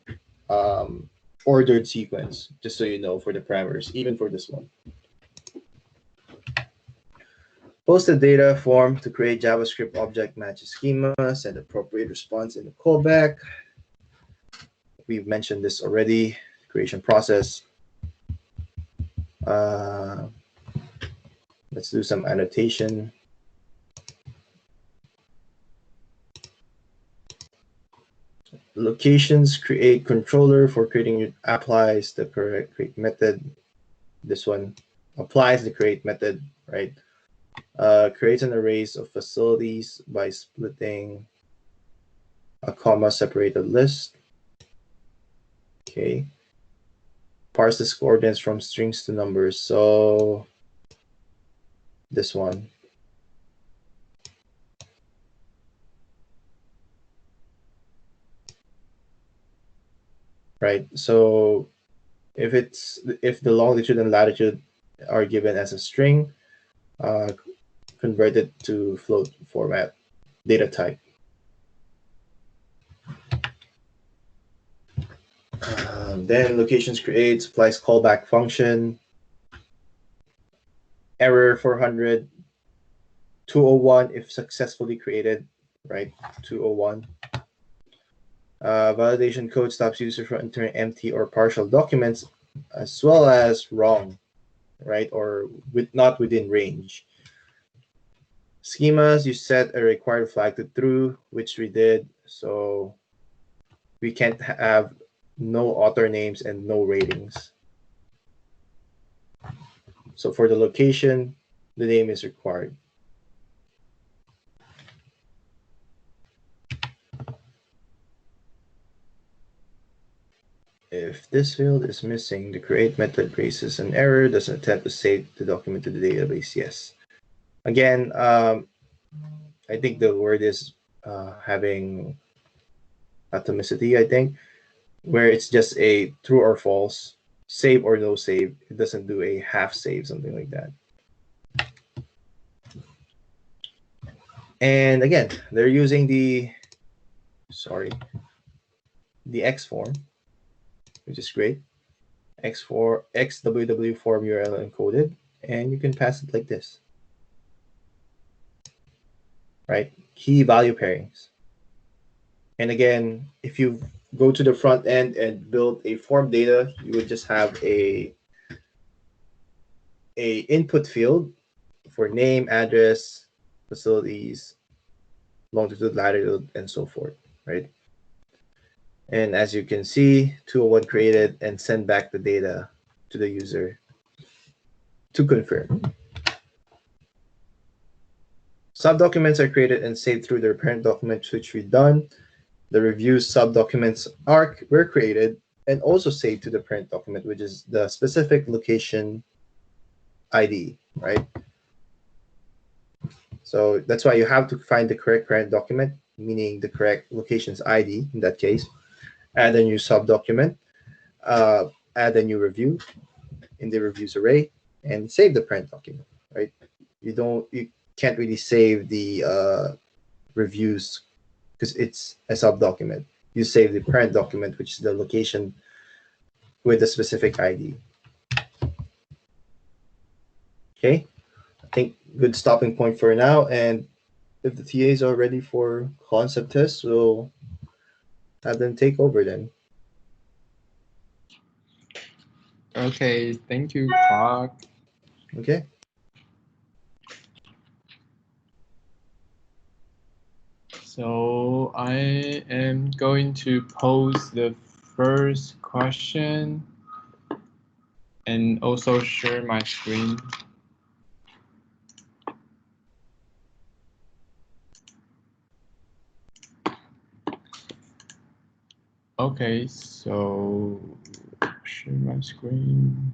ordered sequence, just so you know, for the parameters, even for this one. Post the data form to create JavaScript object matches schema, send appropriate response in the callback. We've mentioned this already, creation process. Let's do some annotation. Locations, create controller for creating applies the correct create method. This one applies the create method, right? Creates an array of facilities by splitting a comma separated list. Okay. Parses coordinates from strings to numbers. So this one. Right. So if the longitude and latitude are given as a string, convert it to float format data type. Then locations create, supplies callback function, error 400, 201 if successfully created, right? 201. Validation code stops user from entering empty or partial documents, as well as wrong, right? Or not within range. Schemas, you set a required flag to true, which we did. So we can't have no author names and no ratings. So for the location, the name is required. If this field is missing, the create method raises an error, doesn't attempt to save the document to the database. Yes. Again, I think the word is having atomicity, I think, where it's just a true or false, save or no save. It doesn't do a half save, something like that. And again, they're using the X form, which is great. XWW form URL encoded, and you can pass it like this, right? Key value pairings. And again, if you go to the front end and build a form data, you would just have a input field for name, address, facilities, longitude, latitude, and so forth, right? And as you can see, 201 created and send back the data to the user to confirm. Subdocuments are created and saved through their parent document, which we've done. The review subdocuments were created and also saved to the parent document, which is the specific location ID, right? So that's why you have to find the correct parent document, meaning the correct location's ID in that case. Add a new subdocument, add a new review in the reviews array, and save the parent document, right? You can't really save the reviews because it's a subdocument. You save the parent document, which is the location with the specific ID. Okay, I think good stopping point for now. And if the TAs are ready for concept tests, we'll have them take over then. Okay, thank you, Clark. Okay. So I am going to pose the first question and also share my screen. Okay, so share my screen.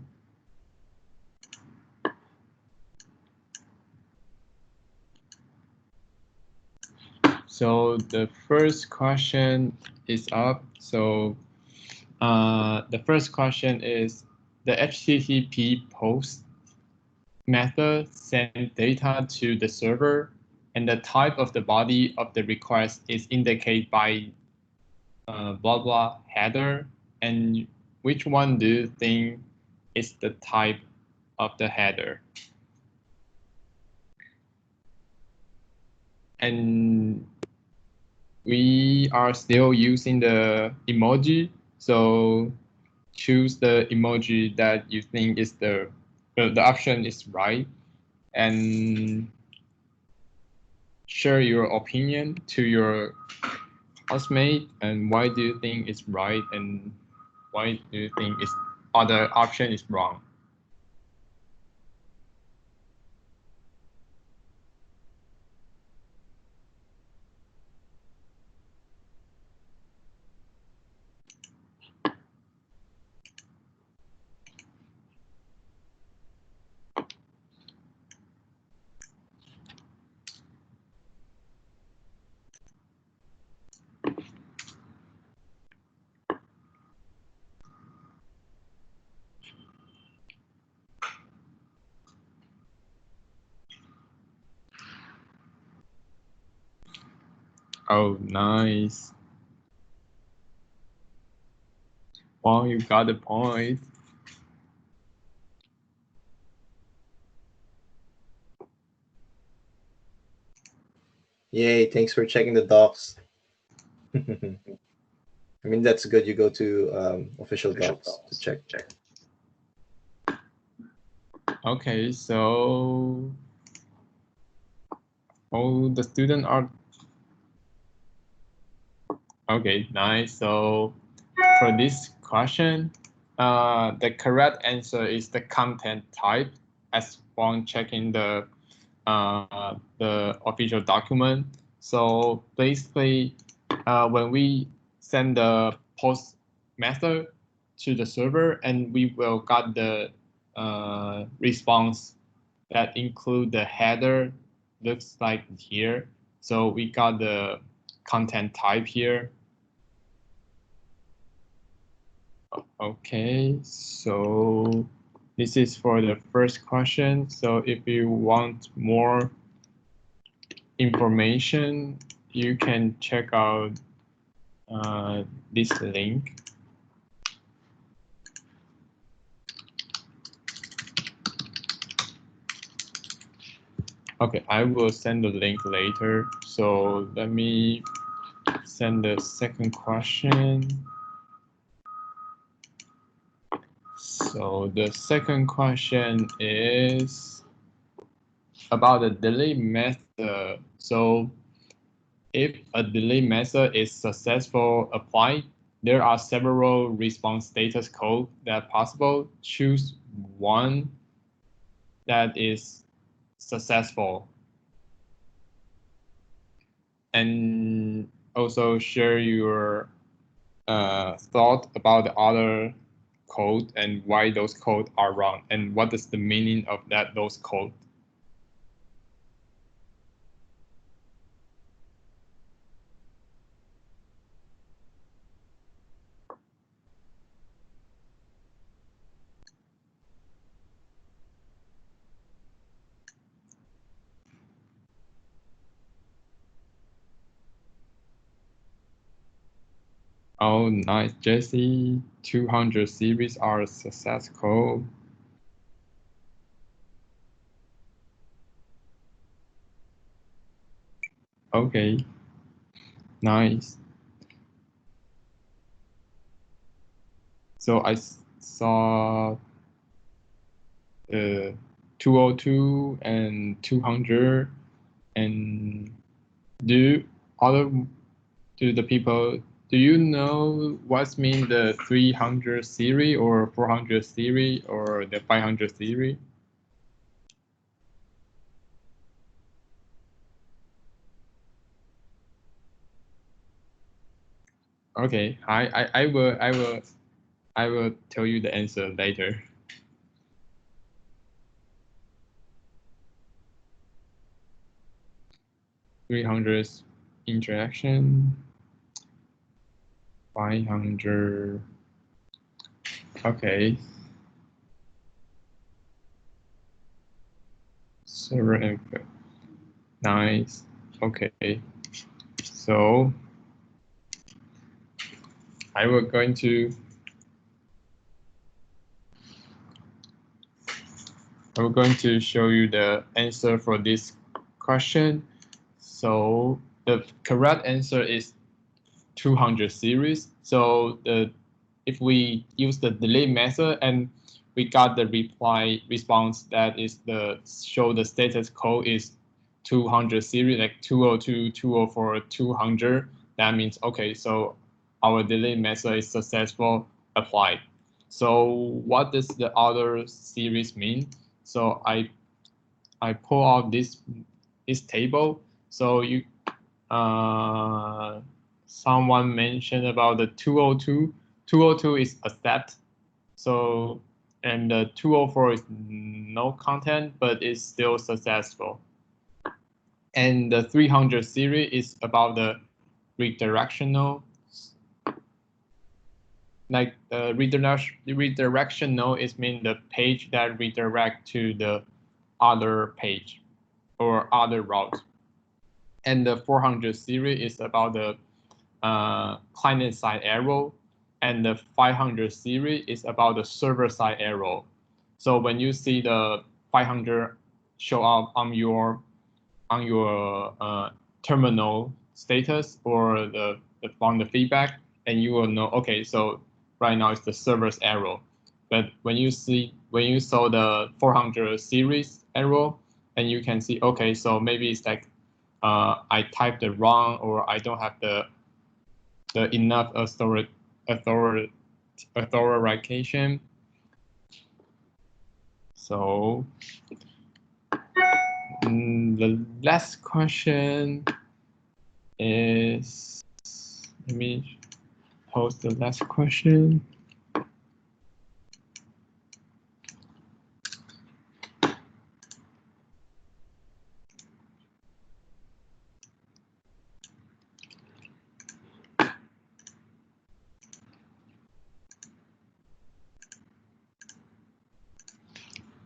So the first question is up. So the first question is the HTTP post method send data to the server, and the type of the body of the request is indicated by blah blah header. And which one do you think is the type of the header? And we are still using the emoji, so choose the emoji that you think is the option is right, and share your opinion to your classmate and why do you think it's right and why do you think it's other option is wrong. Oh, nice. Wow, you got the point. Yay, thanks for checking the docs. I mean, that's good. You go to official docs to check. Okay, so all the students are Okay, nice. So for this question, the correct answer is the content type, as one checking the official document. So basically, when we send the post method to the server, and we will got the response that include the header, looks like here. So we got the content type here. Okay, so this is for the first question. So if you want more information, you can check out this link. Okay, I will send the link later. So let me send the second question. So the second question is about the delay method. So if a delay method is successful applied, there are several response status code that possible. Choose one that is successful. And also share your thought about the other code and why those codes are wrong and what is the meaning of those codes. Oh, nice, Jesse. 200 series are a success code. Okay, nice. So I saw 202 and 200, and do the people, do you know what's mean the 300 series or 400 series or the 500 series? Okay, I will tell you the answer later. $300 interaction, 500. Okay. Server info. Nice. Okay. So I will going to show you the answer for this question. So the correct answer is 200 series. So if we use the delay method and we got the response that is show the status code is 200 series, like 202, 204, 200. That means, okay, so our delay method is successful applied. So what does the other series mean? So I pull out this table. So you someone mentioned about the 202. 202 is accept. So and the 204 is no content, but it's still successful. And the 300 series is about the redirectional. Like redirectional is mean the page that redirect to the other page or other route. And the 400 series is about the client side error, and the 500 series is about the server side error. So when you see the 500 show up on your terminal status or on the feedback, and you will know, okay, so right now it's the server's error. But when you saw the 400 series error, and you can see, okay, so maybe it's like I typed it wrong, or I don't have the the enough authorization. So the last question is, let me post the last question.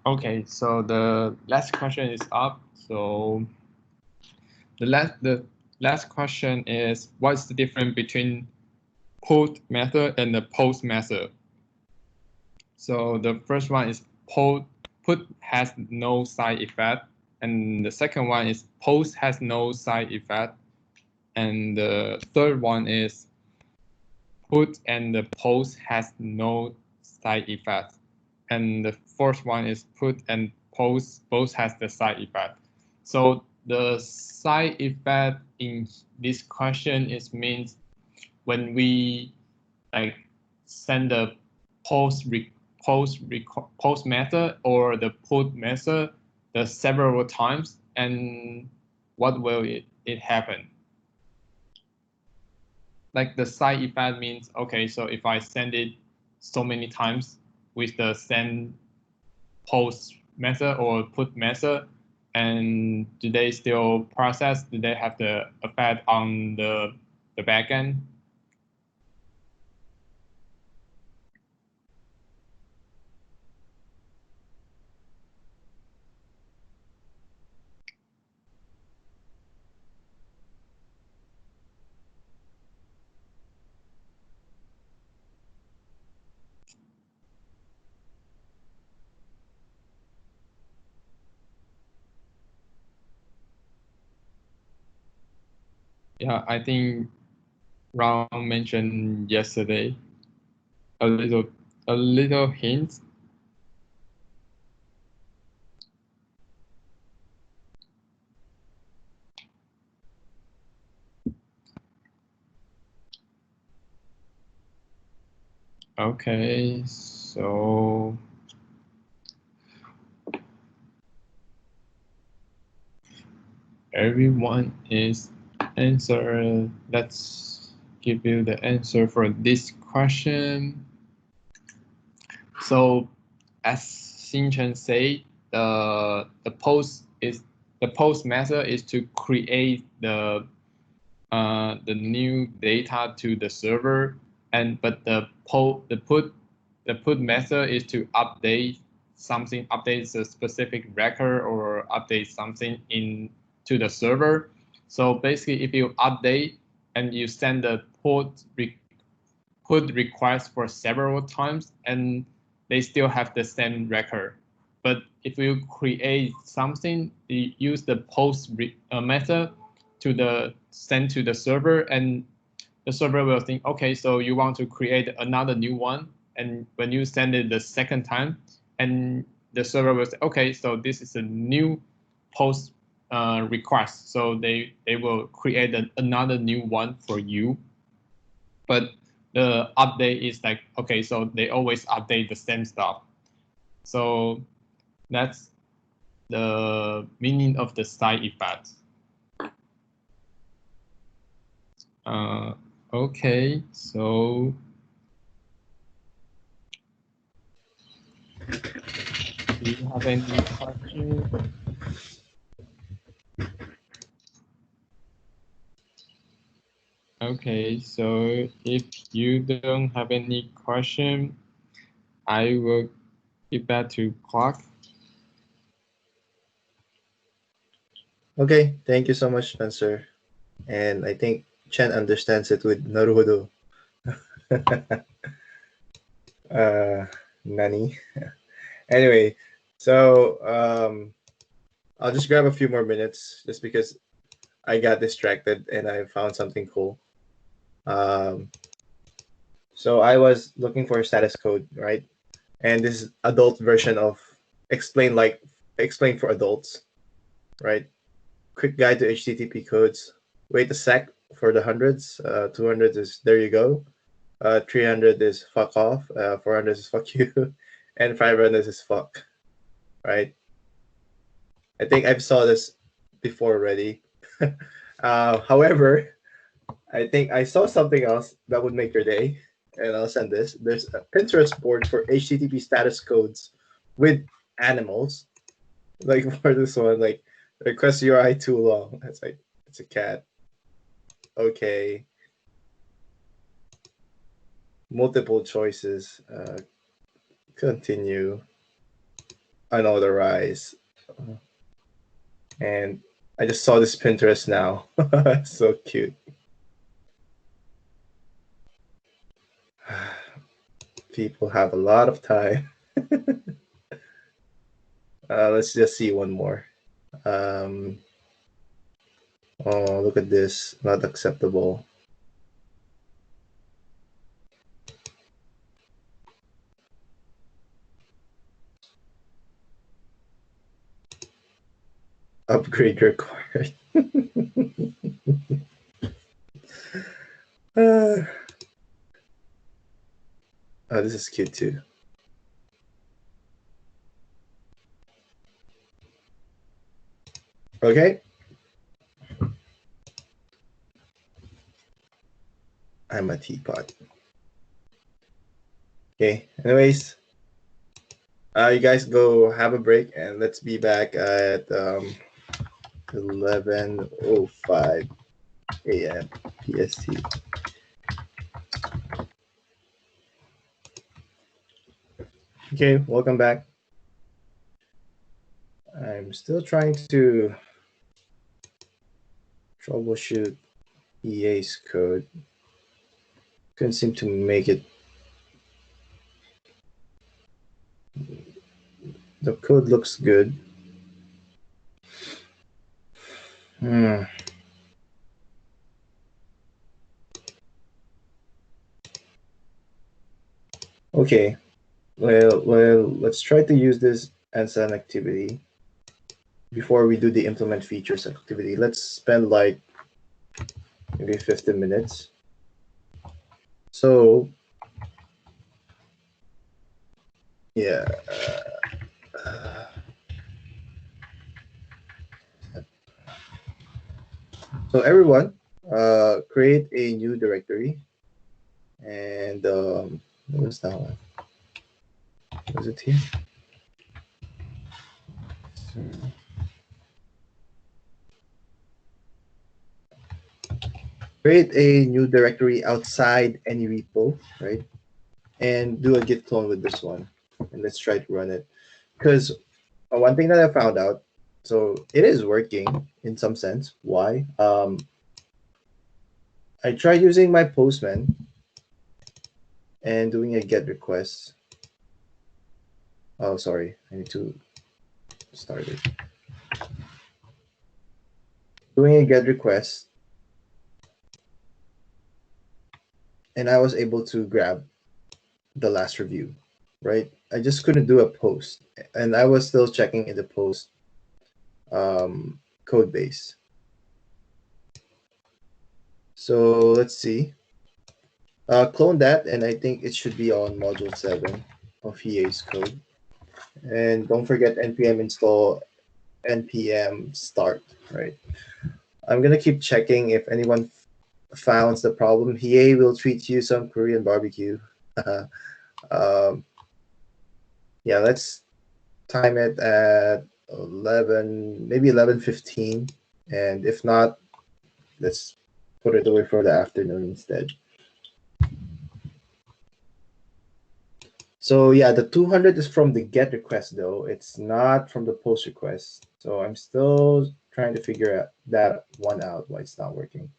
Okay, so the last question is up. So the last question is, what's the difference between put method and the post method? So the first one is put has no side effect, and the second one is post has no side effect, and the third one is put and the post has no side effect, and the fourth one is put and post both has the side effect. So the side effect in this question is means when we like send the post method or the put method the several times, and what will it happen? Like the side effect means, okay, so if I send it so many times with the send post method or put method, and do they still process? Do they have the effect on the backend? Yeah, I think Ron mentioned yesterday a little hint. Okay, so everyone is answer. Let's give you the answer for this question. So as Xinchen said, the post method is to create the new data to the server, but the put method is to update something, update a specific record or update something to the server. So basically, if you update and you send the put request for several times, and they still have the same record. But if you create something, you use the post method to send to the server, and the server will think, okay, so you want to create another new one, and when you send it the second time, and the server will say, okay, so this is a new post request, so they will create another new one for you. But the update is like, okay, so they always update the same stuff. So that's the meaning of the side effect. Okay, so do you have any questions? Okay, so if you don't have any question, I will give back to Clark. Okay, thank you so much, Spencer. And I think Chen understands it with Naruhodo. Nani. Anyway, so I'll just grab a few more minutes just because I got distracted and I found something cool. So I was looking for status code, right? And this is adult version of explain for adults, right? Quick guide to HTTP codes. Wait a sec. for the hundreds. 200 is there you go. 300 is fuck off. 400 is fuck you, and 500 is fuck. Right? I think I've saw this before already. However, I think I saw something else that would make your day, and I'll send this. There's a Pinterest board for HTTP status codes with animals. Like for this one, like request URI too long. It's like it's a cat. Okay. Multiple choices. Continue. Unauthorize. And I just saw this Pinterest now. So cute. People have a lot of time. Let's just see one more. Oh, look at this. Not acceptable. Upgrade required. Oh, this is cute too. Okay. I'm a teapot. Okay. Anyways, you guys go have a break, and let's be back at 11:05 a.m. PST. Okay, welcome back. I'm still trying to troubleshoot EA's code. Couldn't seem to make it. The code looks good. Okay. Well, let's try to use this as an activity. Before we do the implement features activity, let's spend like maybe 15 minutes. So, yeah. So everyone, create a new directory. And what was that one? Was it here? Create a new directory outside any repo, right? And do a git clone with this one. And let's try to run it. Because one thing that I found out, so it is working in some sense. Why? I tried using my Postman and doing a GET request. Oh, sorry. I need to start it. Doing a GET request. And I was able to grab the last review, right? I just couldn't do a post. And I was still checking in the post code base. So let's see. Clone that, and I think it should be on module 7 of EA's code. And don't forget npm install npm start, right? I'm gonna keep checking if anyone found the problem. EA will treat you some Korean barbecue. Yeah, let's time it at 11, maybe 11:15, and if not, let's put it away for the afternoon instead. So yeah, the 200 is from the GET request though. It's not from the POST request. So I'm still trying to figure that one out, why it's not working.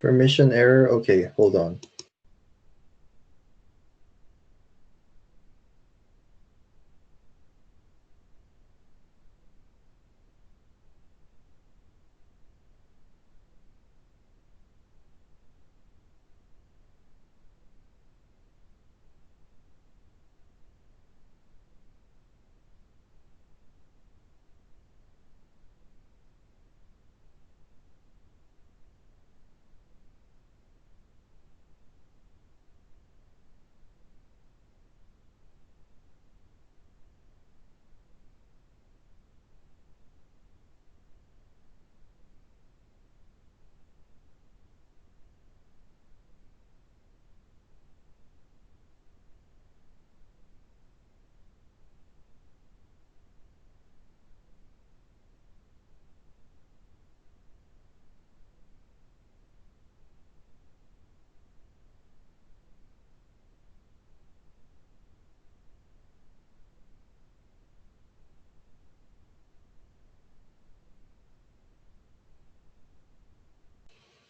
Permission error. Okay, hold on.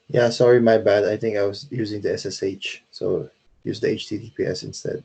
Yeah, sorry, my bad. I think I was using the SSH, so use the HTTPS instead.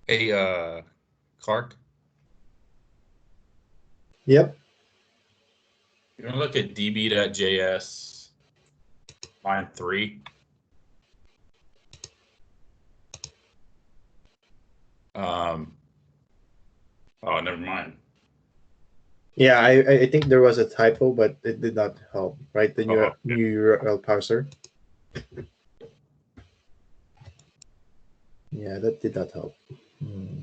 Hey, Clark, Yep. you want to look at db.js line 3? Oh, never mind. Yeah, I think there was a typo, but it did not help, right? The new Oh, okay. new URL parser. Yeah, that did not help. Hmm.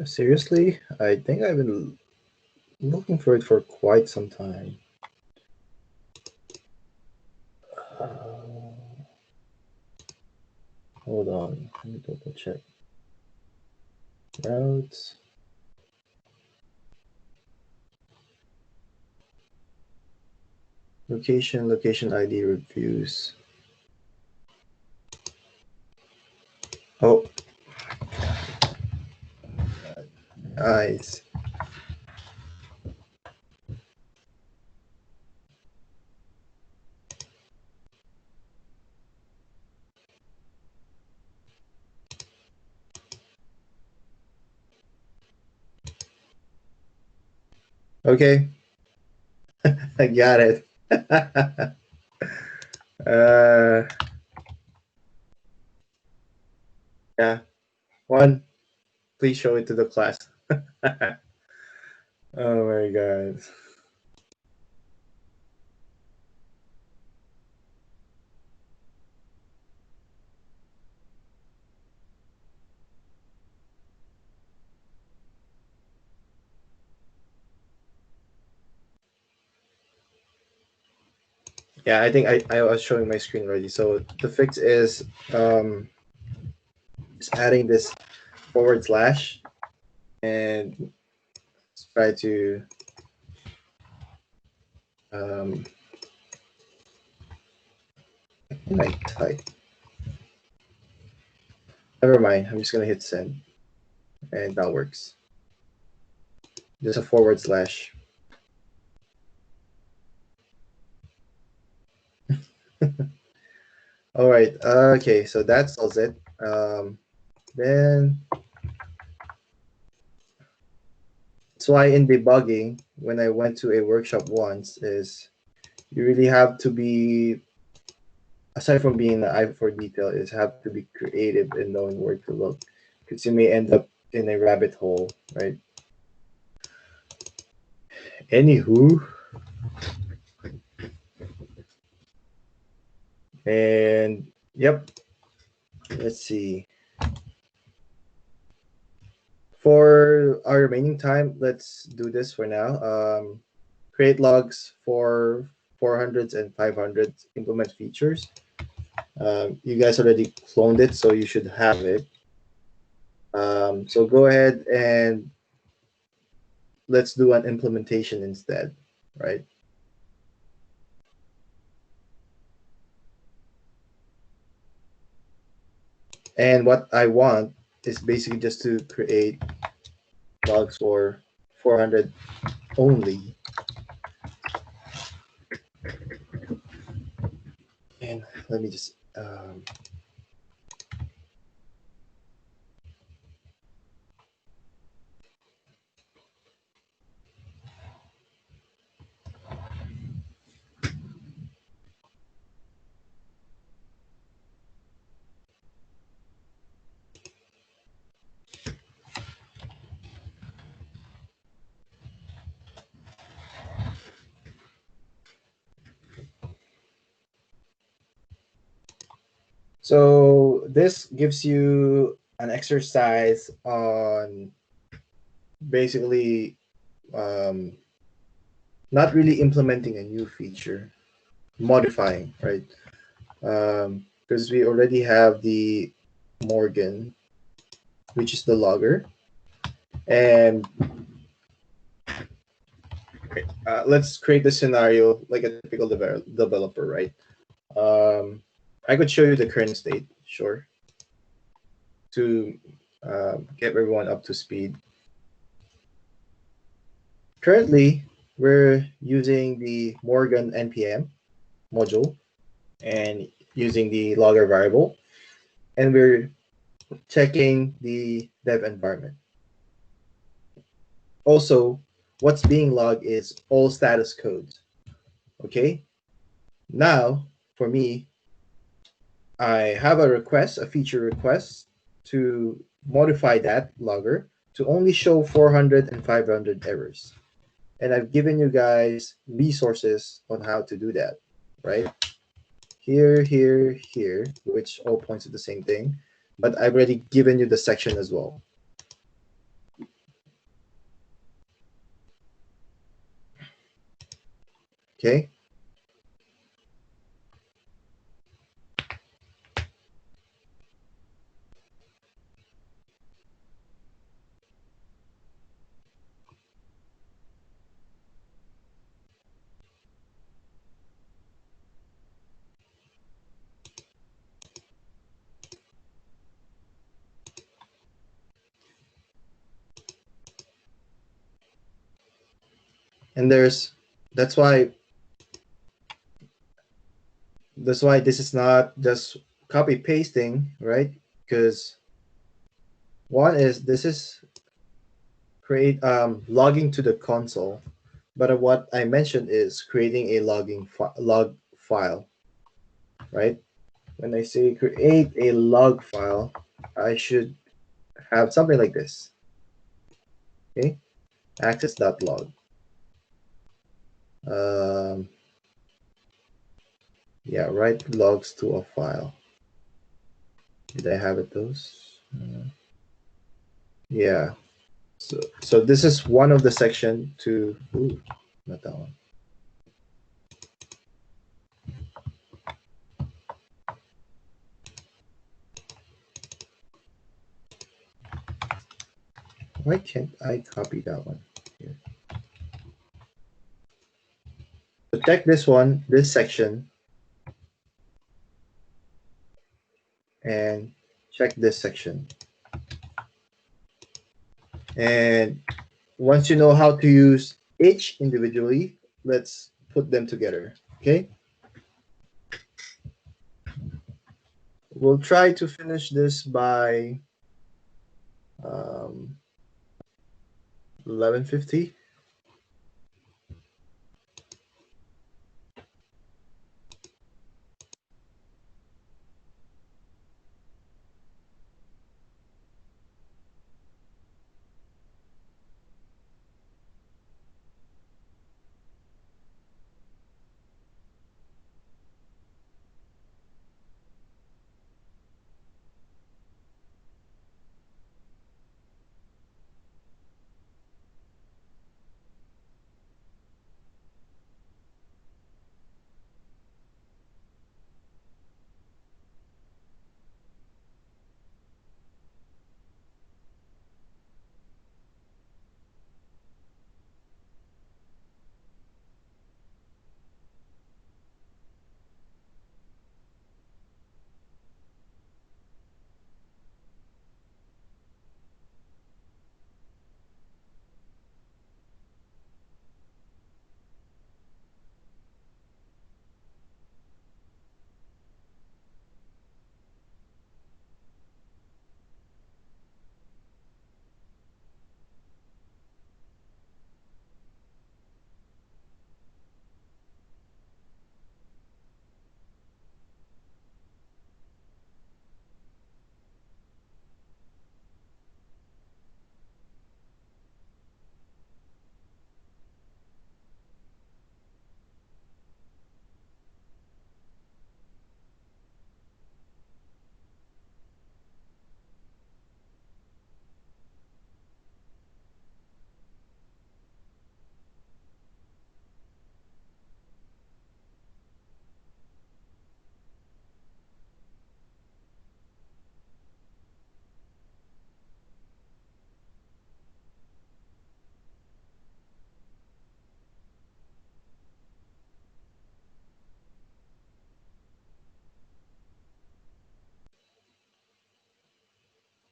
Seriously, I think I've been looking for it for quite some time. Hold on, let me double check. Routes. Location ID reviews. Oh. Eyes. Okay. I got it. Yeah. One, please show it to the class. Oh my God. Yeah, I think I was showing my screen already. So the fix is just adding this forward slash and let's try to I type. Never mind. I'm just gonna hit send, and that works. Just a forward slash. All right. Okay. So that solves it. Then that's why in debugging, when I went to a workshop once, is you really have to be, aside from being an eye for detail, is have to be creative in knowing where to look, because you may end up in a rabbit hole, right? Anywho, and yep, let's see. For our remaining time, let's do this for now. Create logs for 400s and 500s, implement features. You guys already cloned it, so you should have it. So go ahead and let's do an implementation instead, right? And what I want is basically just to create logs for 400 only. And let me just so this gives you an exercise on basically not really implementing a new feature, modifying, right? Because we already have the Morgan, which is the logger. And let's create the scenario like a typical developer, right? I could show you the current state, sure, to get everyone up to speed. Currently, we're using the Morgan NPM module and using the logger variable, and we're checking the dev environment. Also, what's being logged is all status codes. Okay. Now, for me, I have a request, a feature request to modify that logger to only show 400 and 500 errors. And I've given you guys resources on how to do that, right? Here, here, here, which all points to the same thing. But I've already given you the section as well. Okay. And that's why this is not just copy pasting, right? Because one is this is create logging to the console, but what I mentioned is creating a log file, right? When I say create a log file, I should have something like this. Okay, access.log. Yeah, write logs to a file. Did I have it those? Yeah. So this is one of the section to, ooh, not that one. Why can't I copy that one here? So check this one, this section, and check this section. And once you know how to use each individually, let's put them together, okay? We'll try to finish this by 11:50.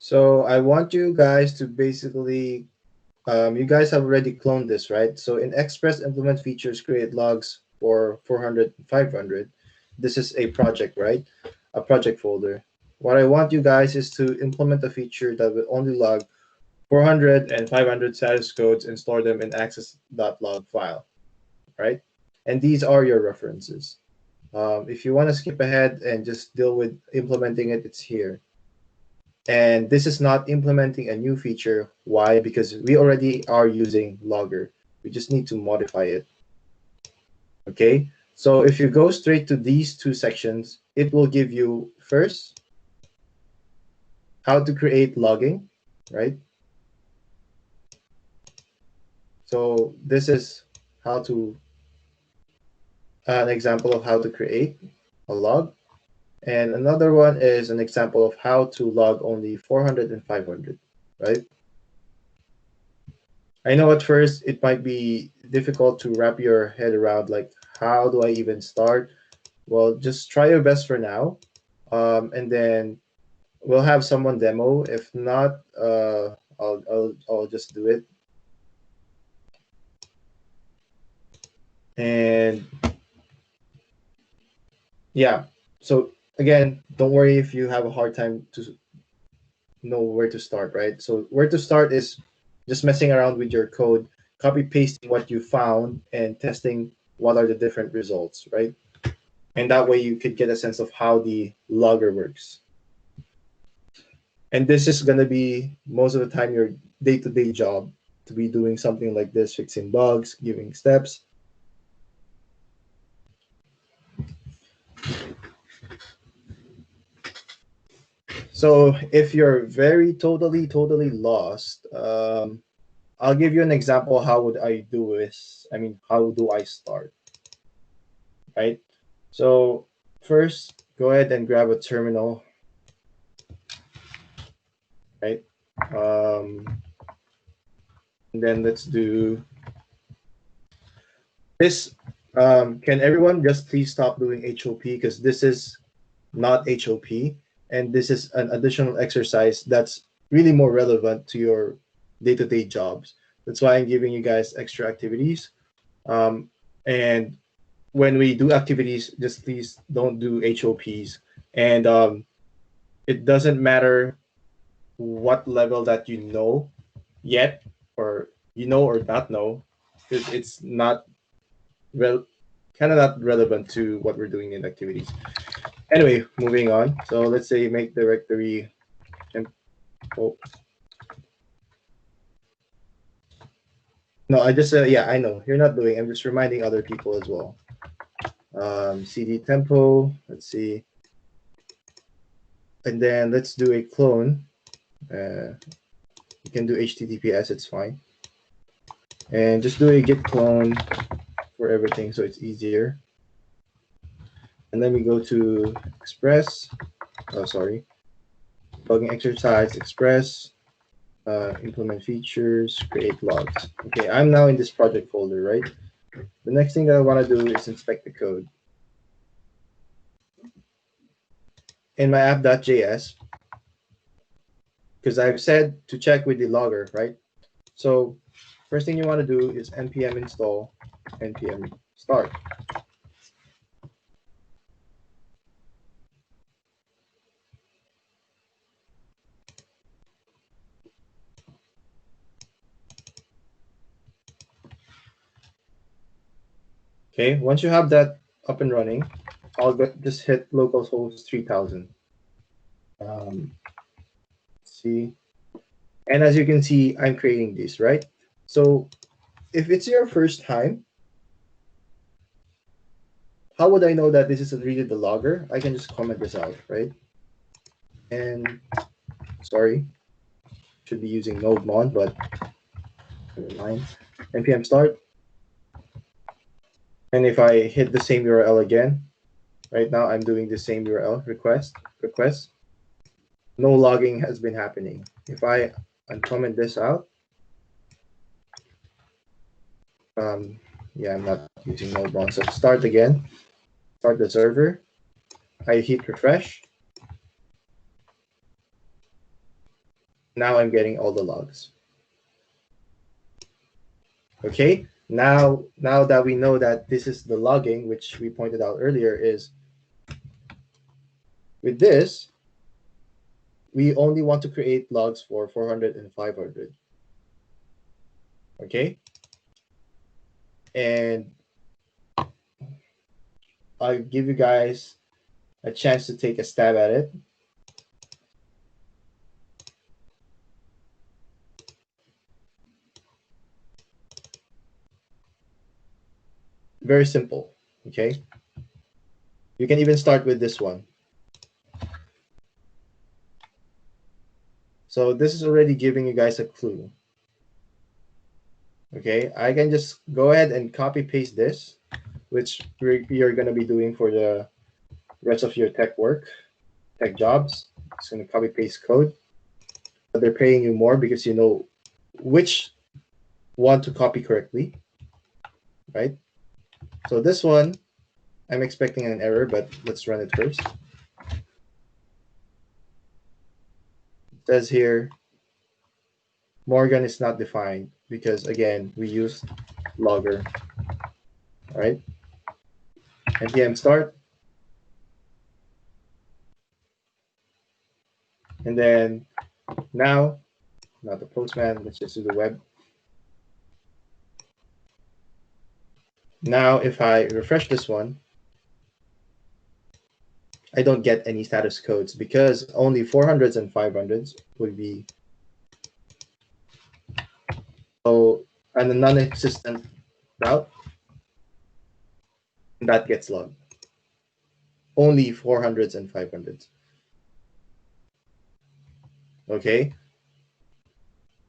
So I want you guys to basically, you guys have already cloned this, right? So in Express implement features, create logs for 400 and 500. This is a project, right? A project folder. What I want you guys is to implement a feature that will only log 400 and 500 status codes and store them in access.log file, right? And these are your references. If you want to skip ahead and just deal with implementing it, it's here. And this is not implementing a new feature. Why? Because we already are using Logger. We just need to modify it. Okay? So if you go straight to these two sections, it will give you first how to create logging, right? So this is how to an example of how to create a log. And another one is an example of how to log only 400 and 500, right? I know at first it might be difficult to wrap your head around, like, how do I even start? Well, just try your best for now. And then we'll have someone demo. If not, I'll just do it. And yeah, so again, don't worry if you have a hard time to know where to start, right? So where to start is just messing around with your code, copy pasting what you found, and testing what are the different results, right? And that way you could get a sense of how the logger works. And this is going to be most of the time your day-to-day job, to be doing something like this, fixing bugs, giving steps. So if you're very totally lost, I'll give you an example. How would I do this? I mean, how do I start? Right? So first, go ahead and grab a terminal. Right? And then let's do this. Can everyone just please stop doing HOP, because this is not HOP, and this is an additional exercise that's really more relevant to your day-to-day jobs. That's why I'm giving you guys extra activities. And when we do activities, just please don't do HOPs. And it doesn't matter what level that you know yet, or you know or not know, because it's not kind of not relevant to what we're doing in activities. Anyway, moving on. So let's say make directory. Oh. No, I just yeah, I know you're not doing. I'm just reminding other people as well. CD tempo. Let's see, and then let's do a clone. You can do HTTPS. It's fine. And just do a git clone for everything, so it's easier. And then we go to Express. Oh, sorry. Logging exercise, Express. Implement features, create logs. Okay, I'm now in this project folder, right? The next thing that I want to do is inspect the code. In my app.js, because I've said to check with the logger, right? So first thing you want to do is npm install, npm start. Okay, once you have that up and running, I'll just hit localhost 3000. See, and as you can see, I'm creating this, right? So if it's your first time, how would I know that this is really the logger? I can just comment this out, right? And sorry, should be using nodemon, but never mind. npm start. And if I hit the same URL again, right now I'm doing the same URL request. No logging has been happening. If I uncomment this out, yeah, I'm not using nodemon. So start again, start the server. I hit refresh. Now I'm getting all the logs. Okay, now that we know that this is the logging, which we pointed out earlier, is with this, we only want to create logs for 400 and 500. Okay, and I'll give you guys a chance to take a stab at it. Very simple, okay? You can even start with this one. So this is already giving you guys a clue. Okay, I can just go ahead and copy paste this. which you're going to be doing for the rest of your tech work, tech jobs. It's going to copy paste code, but they're paying you more because you know which one to copy correctly, right? So this one, I'm expecting an error, but let's run it first. It says here, Morgan is not defined because, again, we used logger. All right. npm start. And then now, not the postman, let's just do the web. Now, if I refresh this one, I don't get any status codes because only 400s and 500s would be so and a non-existent route that gets logged. Only 400s and 500s. Okay.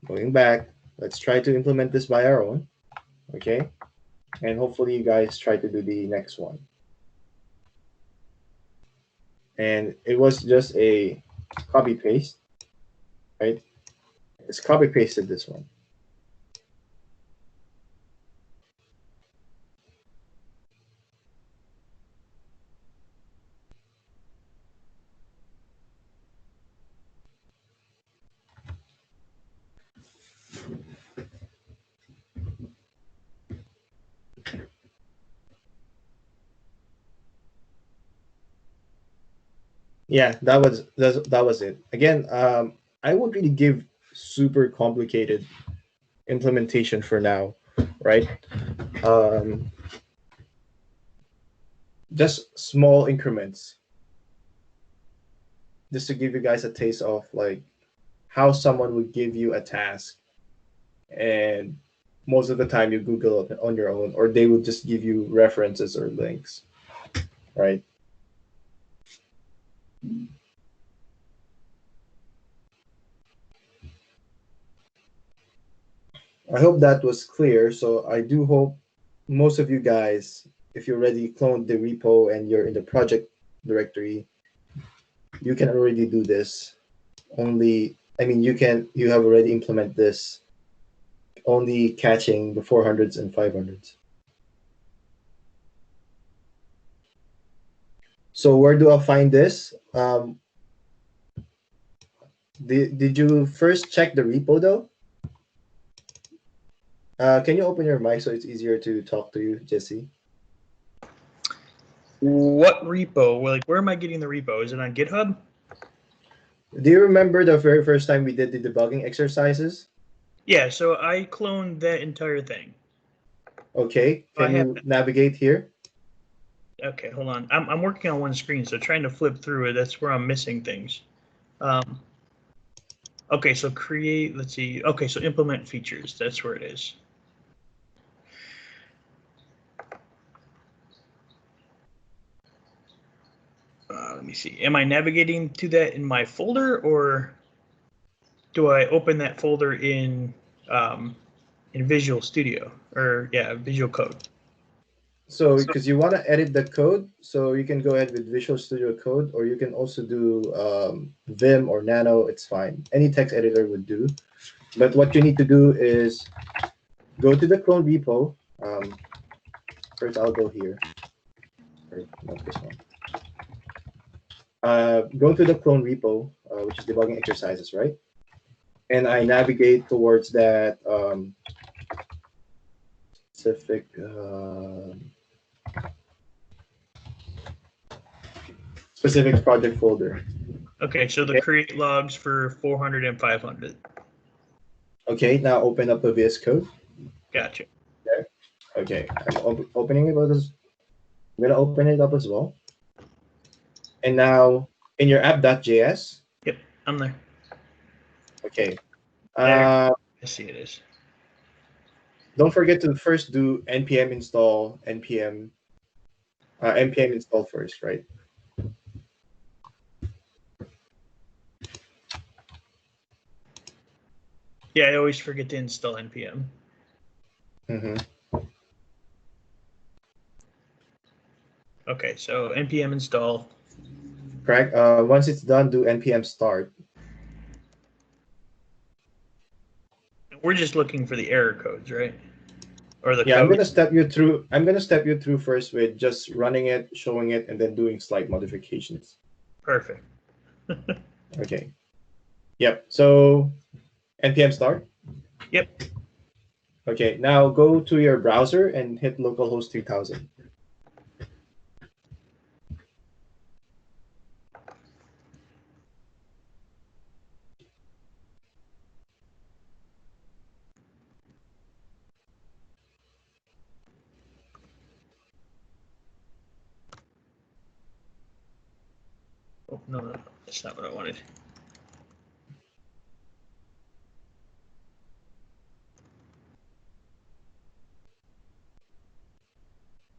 Going back, let's try to implement this by our own. Okay. And hopefully you guys try to do the next one. And it was just a copy paste, right? It's copy pasted this one. Yeah, that was it. Again, I won't really give super complicated implementation for now, right? Just small increments, just to give you guys a taste of like how someone would give you a task, and most of the time you Google it on your own, or they will just give you references or links, right? I hope that was clear. So I do hope most of you guys, if you already cloned the repo and you're in the project directory, you can already do this. You have already implemented this, only catching the 400s and 500s. So where do I find this? Did you first check the repo though? Can you open your mic so it's easier to talk to you, Jesse? What repo? Like, where am I getting the repo? Is it on GitHub? Do you remember the very first time we did the debugging exercises? Yeah, so I cloned that entire thing. Okay, can you navigate here? Okay, hold on. I'm working on one screen, so trying to flip through it, that's where I'm missing things. Okay, so create, let's see. Okay, so implement features, that's where it is. Let me see. Am I navigating to that in my folder, or do I open that folder in Visual Studio, or yeah, Visual Code? So because you want to edit the code, so you can go ahead with Visual Studio Code, or you can also do Vim or Nano. It's fine. Any text editor would do. But what you need to do is go to the clone repo. First, I'll go here. Or not this one. Go to the clone repo, which is debugging exercises, right? And I navigate towards that specific project folder. Okay, so the create logs for 400 and 500. Okay, now open up the VS Code. Gotcha. Okay, I'm opening it up I'm gonna open it up as well. And now in your app.js. Yep, I'm there. Okay. I see it is. Don't forget to first do npm install npm install first, right? Yeah, I always forget to install npm. Mm-hmm. Okay, so npm install. Correct. Once it's done, do npm start. We're just looking for the error codes, right? Or the Yeah, I'm code. gonna step you through. I'm gonna step you through first with just running it, showing it, and then doing slight modifications. Perfect. Okay. Yep. So npm start. Yep. Okay. Now go to your browser and hit localhost 3000. Oh, no, that's not what I wanted.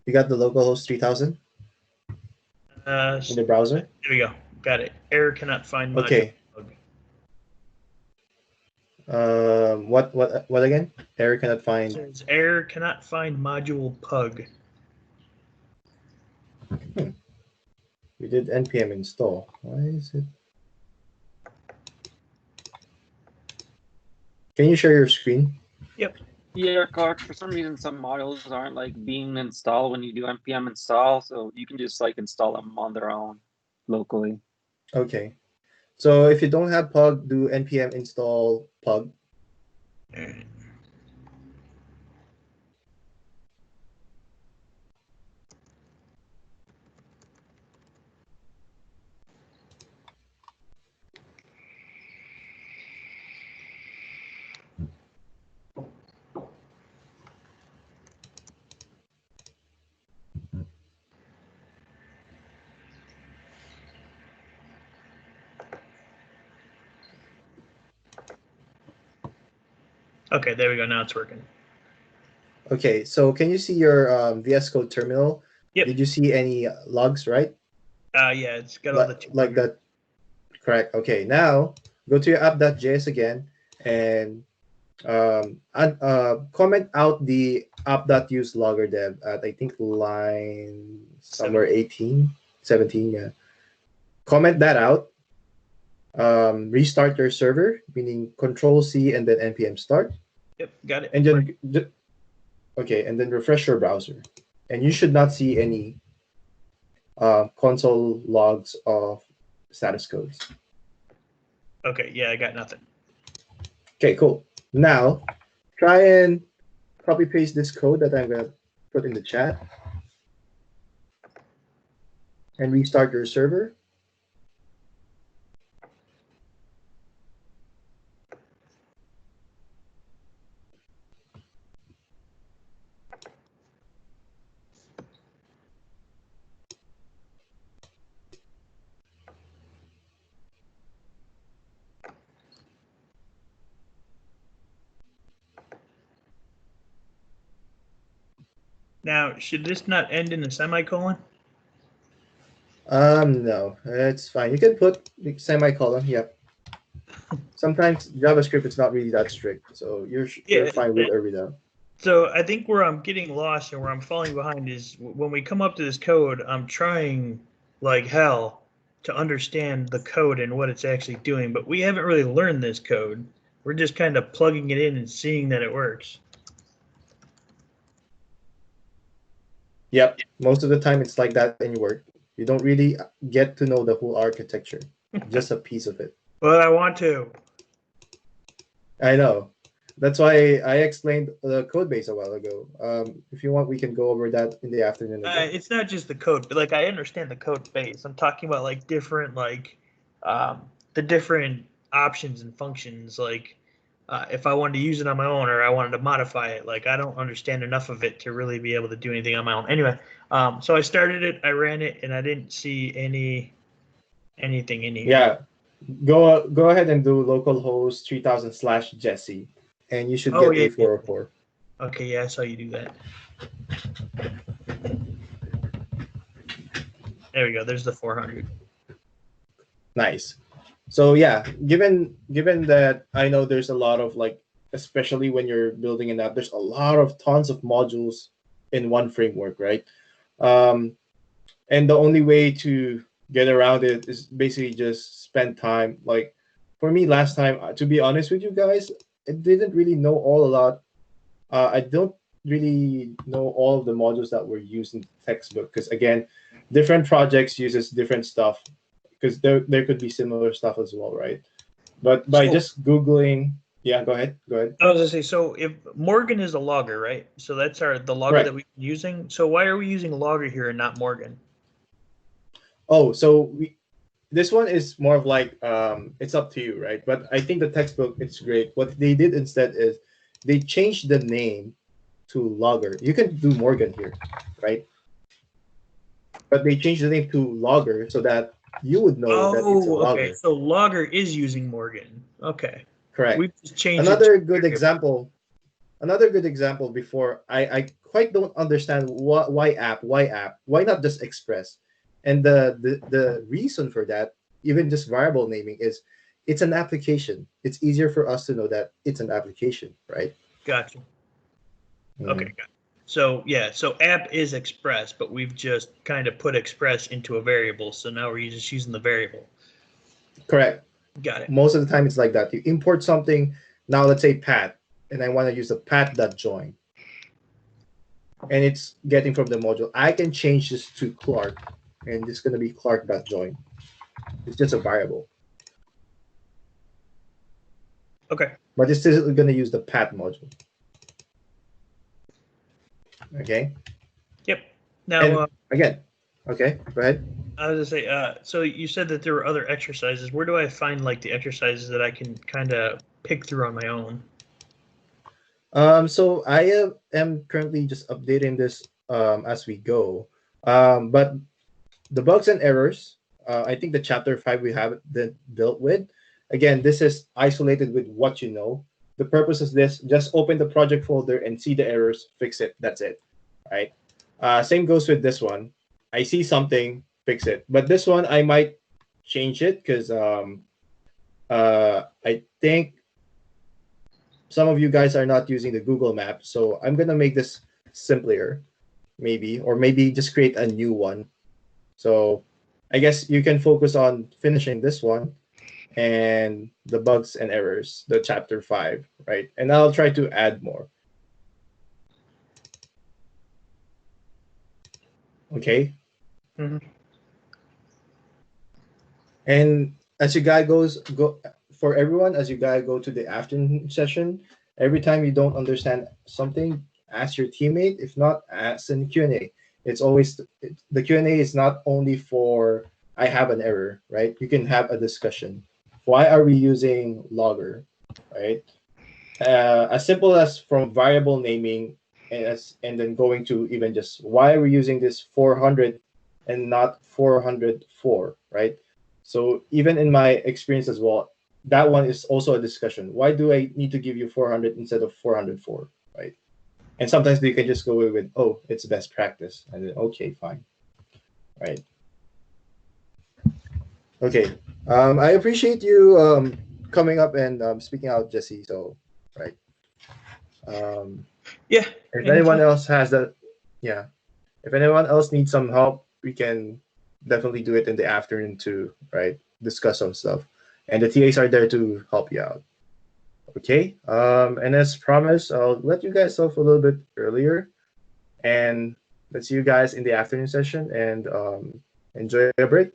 You got the localhost 3000 in the browser. There we go. Got it. Error cannot find module. Okay. What again? Error cannot It find. says error cannot find module pug. We did npm install. Why is it? Can you share your screen? Yep. Yeah, Clark, for some reason, some modules aren't like being installed when you do npm install, so you can just like install them on their own locally. Okay. So if you don't have pug, do npm install pug. All right. Okay, there we go. Now it's working. Okay, so can you see your VS Code terminal? Yep. Did you see any logs, right? Yeah, it's got all the like that. Correct. Okay, now go to your app.js again and comment out the app.use logger dev at I think line somewhere 18, 17. Yeah. Comment that out. Restart your server, meaning Control C and then npm start. Yep, got it. And then okay, and then refresh your browser, and you should not see any console logs of status codes. Okay, yeah, I got nothing. Okay, cool. Now, try and copy paste this code that I'm gonna put in the chat, and restart your server. Now, should this not end in a semicolon? No, it's fine. You can put the semicolon. Yep. Sometimes JavaScript is not really that strict, so you're fine with or without. So I think where I'm getting lost and where I'm falling behind is when we come up to this code, I'm trying like hell to understand the code and what it's actually doing, but we haven't really learned this code. We're just kind of plugging it in and seeing that it works. Yep. Most of the time it's like that in your work. You don't really get to know the whole architecture, just a piece of it. Well, I want to. I know. That's why I explained the code base a while ago. If you want, we can go over that in the afternoon again. It's not just the code, but like I understand the code base. I'm talking about like different the different options and functions. Like if I wanted to use it on my own or I wanted to modify it, like I don't understand enough of it to really be able to do anything on my own. Anyway, so I started it, I ran it, and I didn't see anything in here. Yeah, go ahead and do localhost 3000/Jesse, and you should get A404. Okay, yeah, I saw you do that. There we go. There's the 400. Nice. So yeah, given that I know there's a lot of like, especially when you're building an app, there's a lot of tons of modules in one framework, right? And the only way to get around it is basically just spend time. Like for me, last time, to be honest with you guys, I didn't really know all a lot. I don't really know all of the modules that were used in the textbook because again, different projects uses different stuff because there could be similar stuff as well, right? But by So- just Googling, yeah, go ahead. I was gonna say, so if Morgan is a logger, right? So that's the logger Right. that we're using. So why are we using logger here and not Morgan? Oh, so this one is more of like it's up to you, right? But I think the textbook it's great. What they did instead is they changed the name to logger. You can do Morgan here, right? But they changed the name to logger so that you would know that it's a Oh, logger. okay. So logger is using Morgan. Okay. Correct. We've just changed Another it to good example. Another good example before I quite don't understand why app, why not just express? And the reason for that, even just variable naming, is it's an application. It's easier for us to know that it's an application, right? Gotcha. Mhm. Okay. Got it. So yeah, so app is express, but we've just kind of put express into a variable. So now we're just using the variable. Correct. Got it. Most of the time it's like that. You import something, now let's say pat, and I want to use the pat.join. And it's getting from the module. I can change this to Clark, and it's going to be Clark.join. It's just a variable. Okay. But it's still going to use the pat module. Okay. Yep. Now, And again, okay, go ahead. I was gonna say, so you said that there were other exercises. Where do I find like the exercises that I can kind of pick through on my own? So I am currently just updating this as we go. But the bugs and errors, I think the chapter 5 we have dealt with. Again, this is isolated with what you know. The purpose is this: just open the project folder and see the errors, fix it. That's it, right? Same goes with this one. I see something, fix it. But this one I might change it because I think some of you guys are not using the Google Map, so I'm gonna make this simpler, maybe, or maybe just create a new one. So I guess you can focus on finishing this one and the bugs and errors, the chapter 5, right? And I'll try to add more. Okay. Mhm. And as you guys go for everyone, as you guys go to the afternoon session, every time you don't understand something, ask your teammate. If not, ask in Q&A. It's always the Q&A is not only for I have an error, right? You can have a discussion. Why are we using logger, right? As simple as from variable naming and then going to even just why are we using this 400 and not 404, right? So even in my experience as well, that one is also a discussion. Why do I need to give you 400 instead of 404, right? And sometimes they can just go away with, oh, it's best practice. And then, okay, fine, right? Okay. I appreciate you coming up and speaking out, Jesse. So, right. Yeah. If anytime. anyone else has that, yeah. If anyone else needs some help, we can definitely do it in the afternoon too, right? Discuss some stuff. And the TAs are there to help you out. Okay. And as promised, I'll let you guys off a little bit earlier. And let's see you guys in the afternoon session and enjoy a break.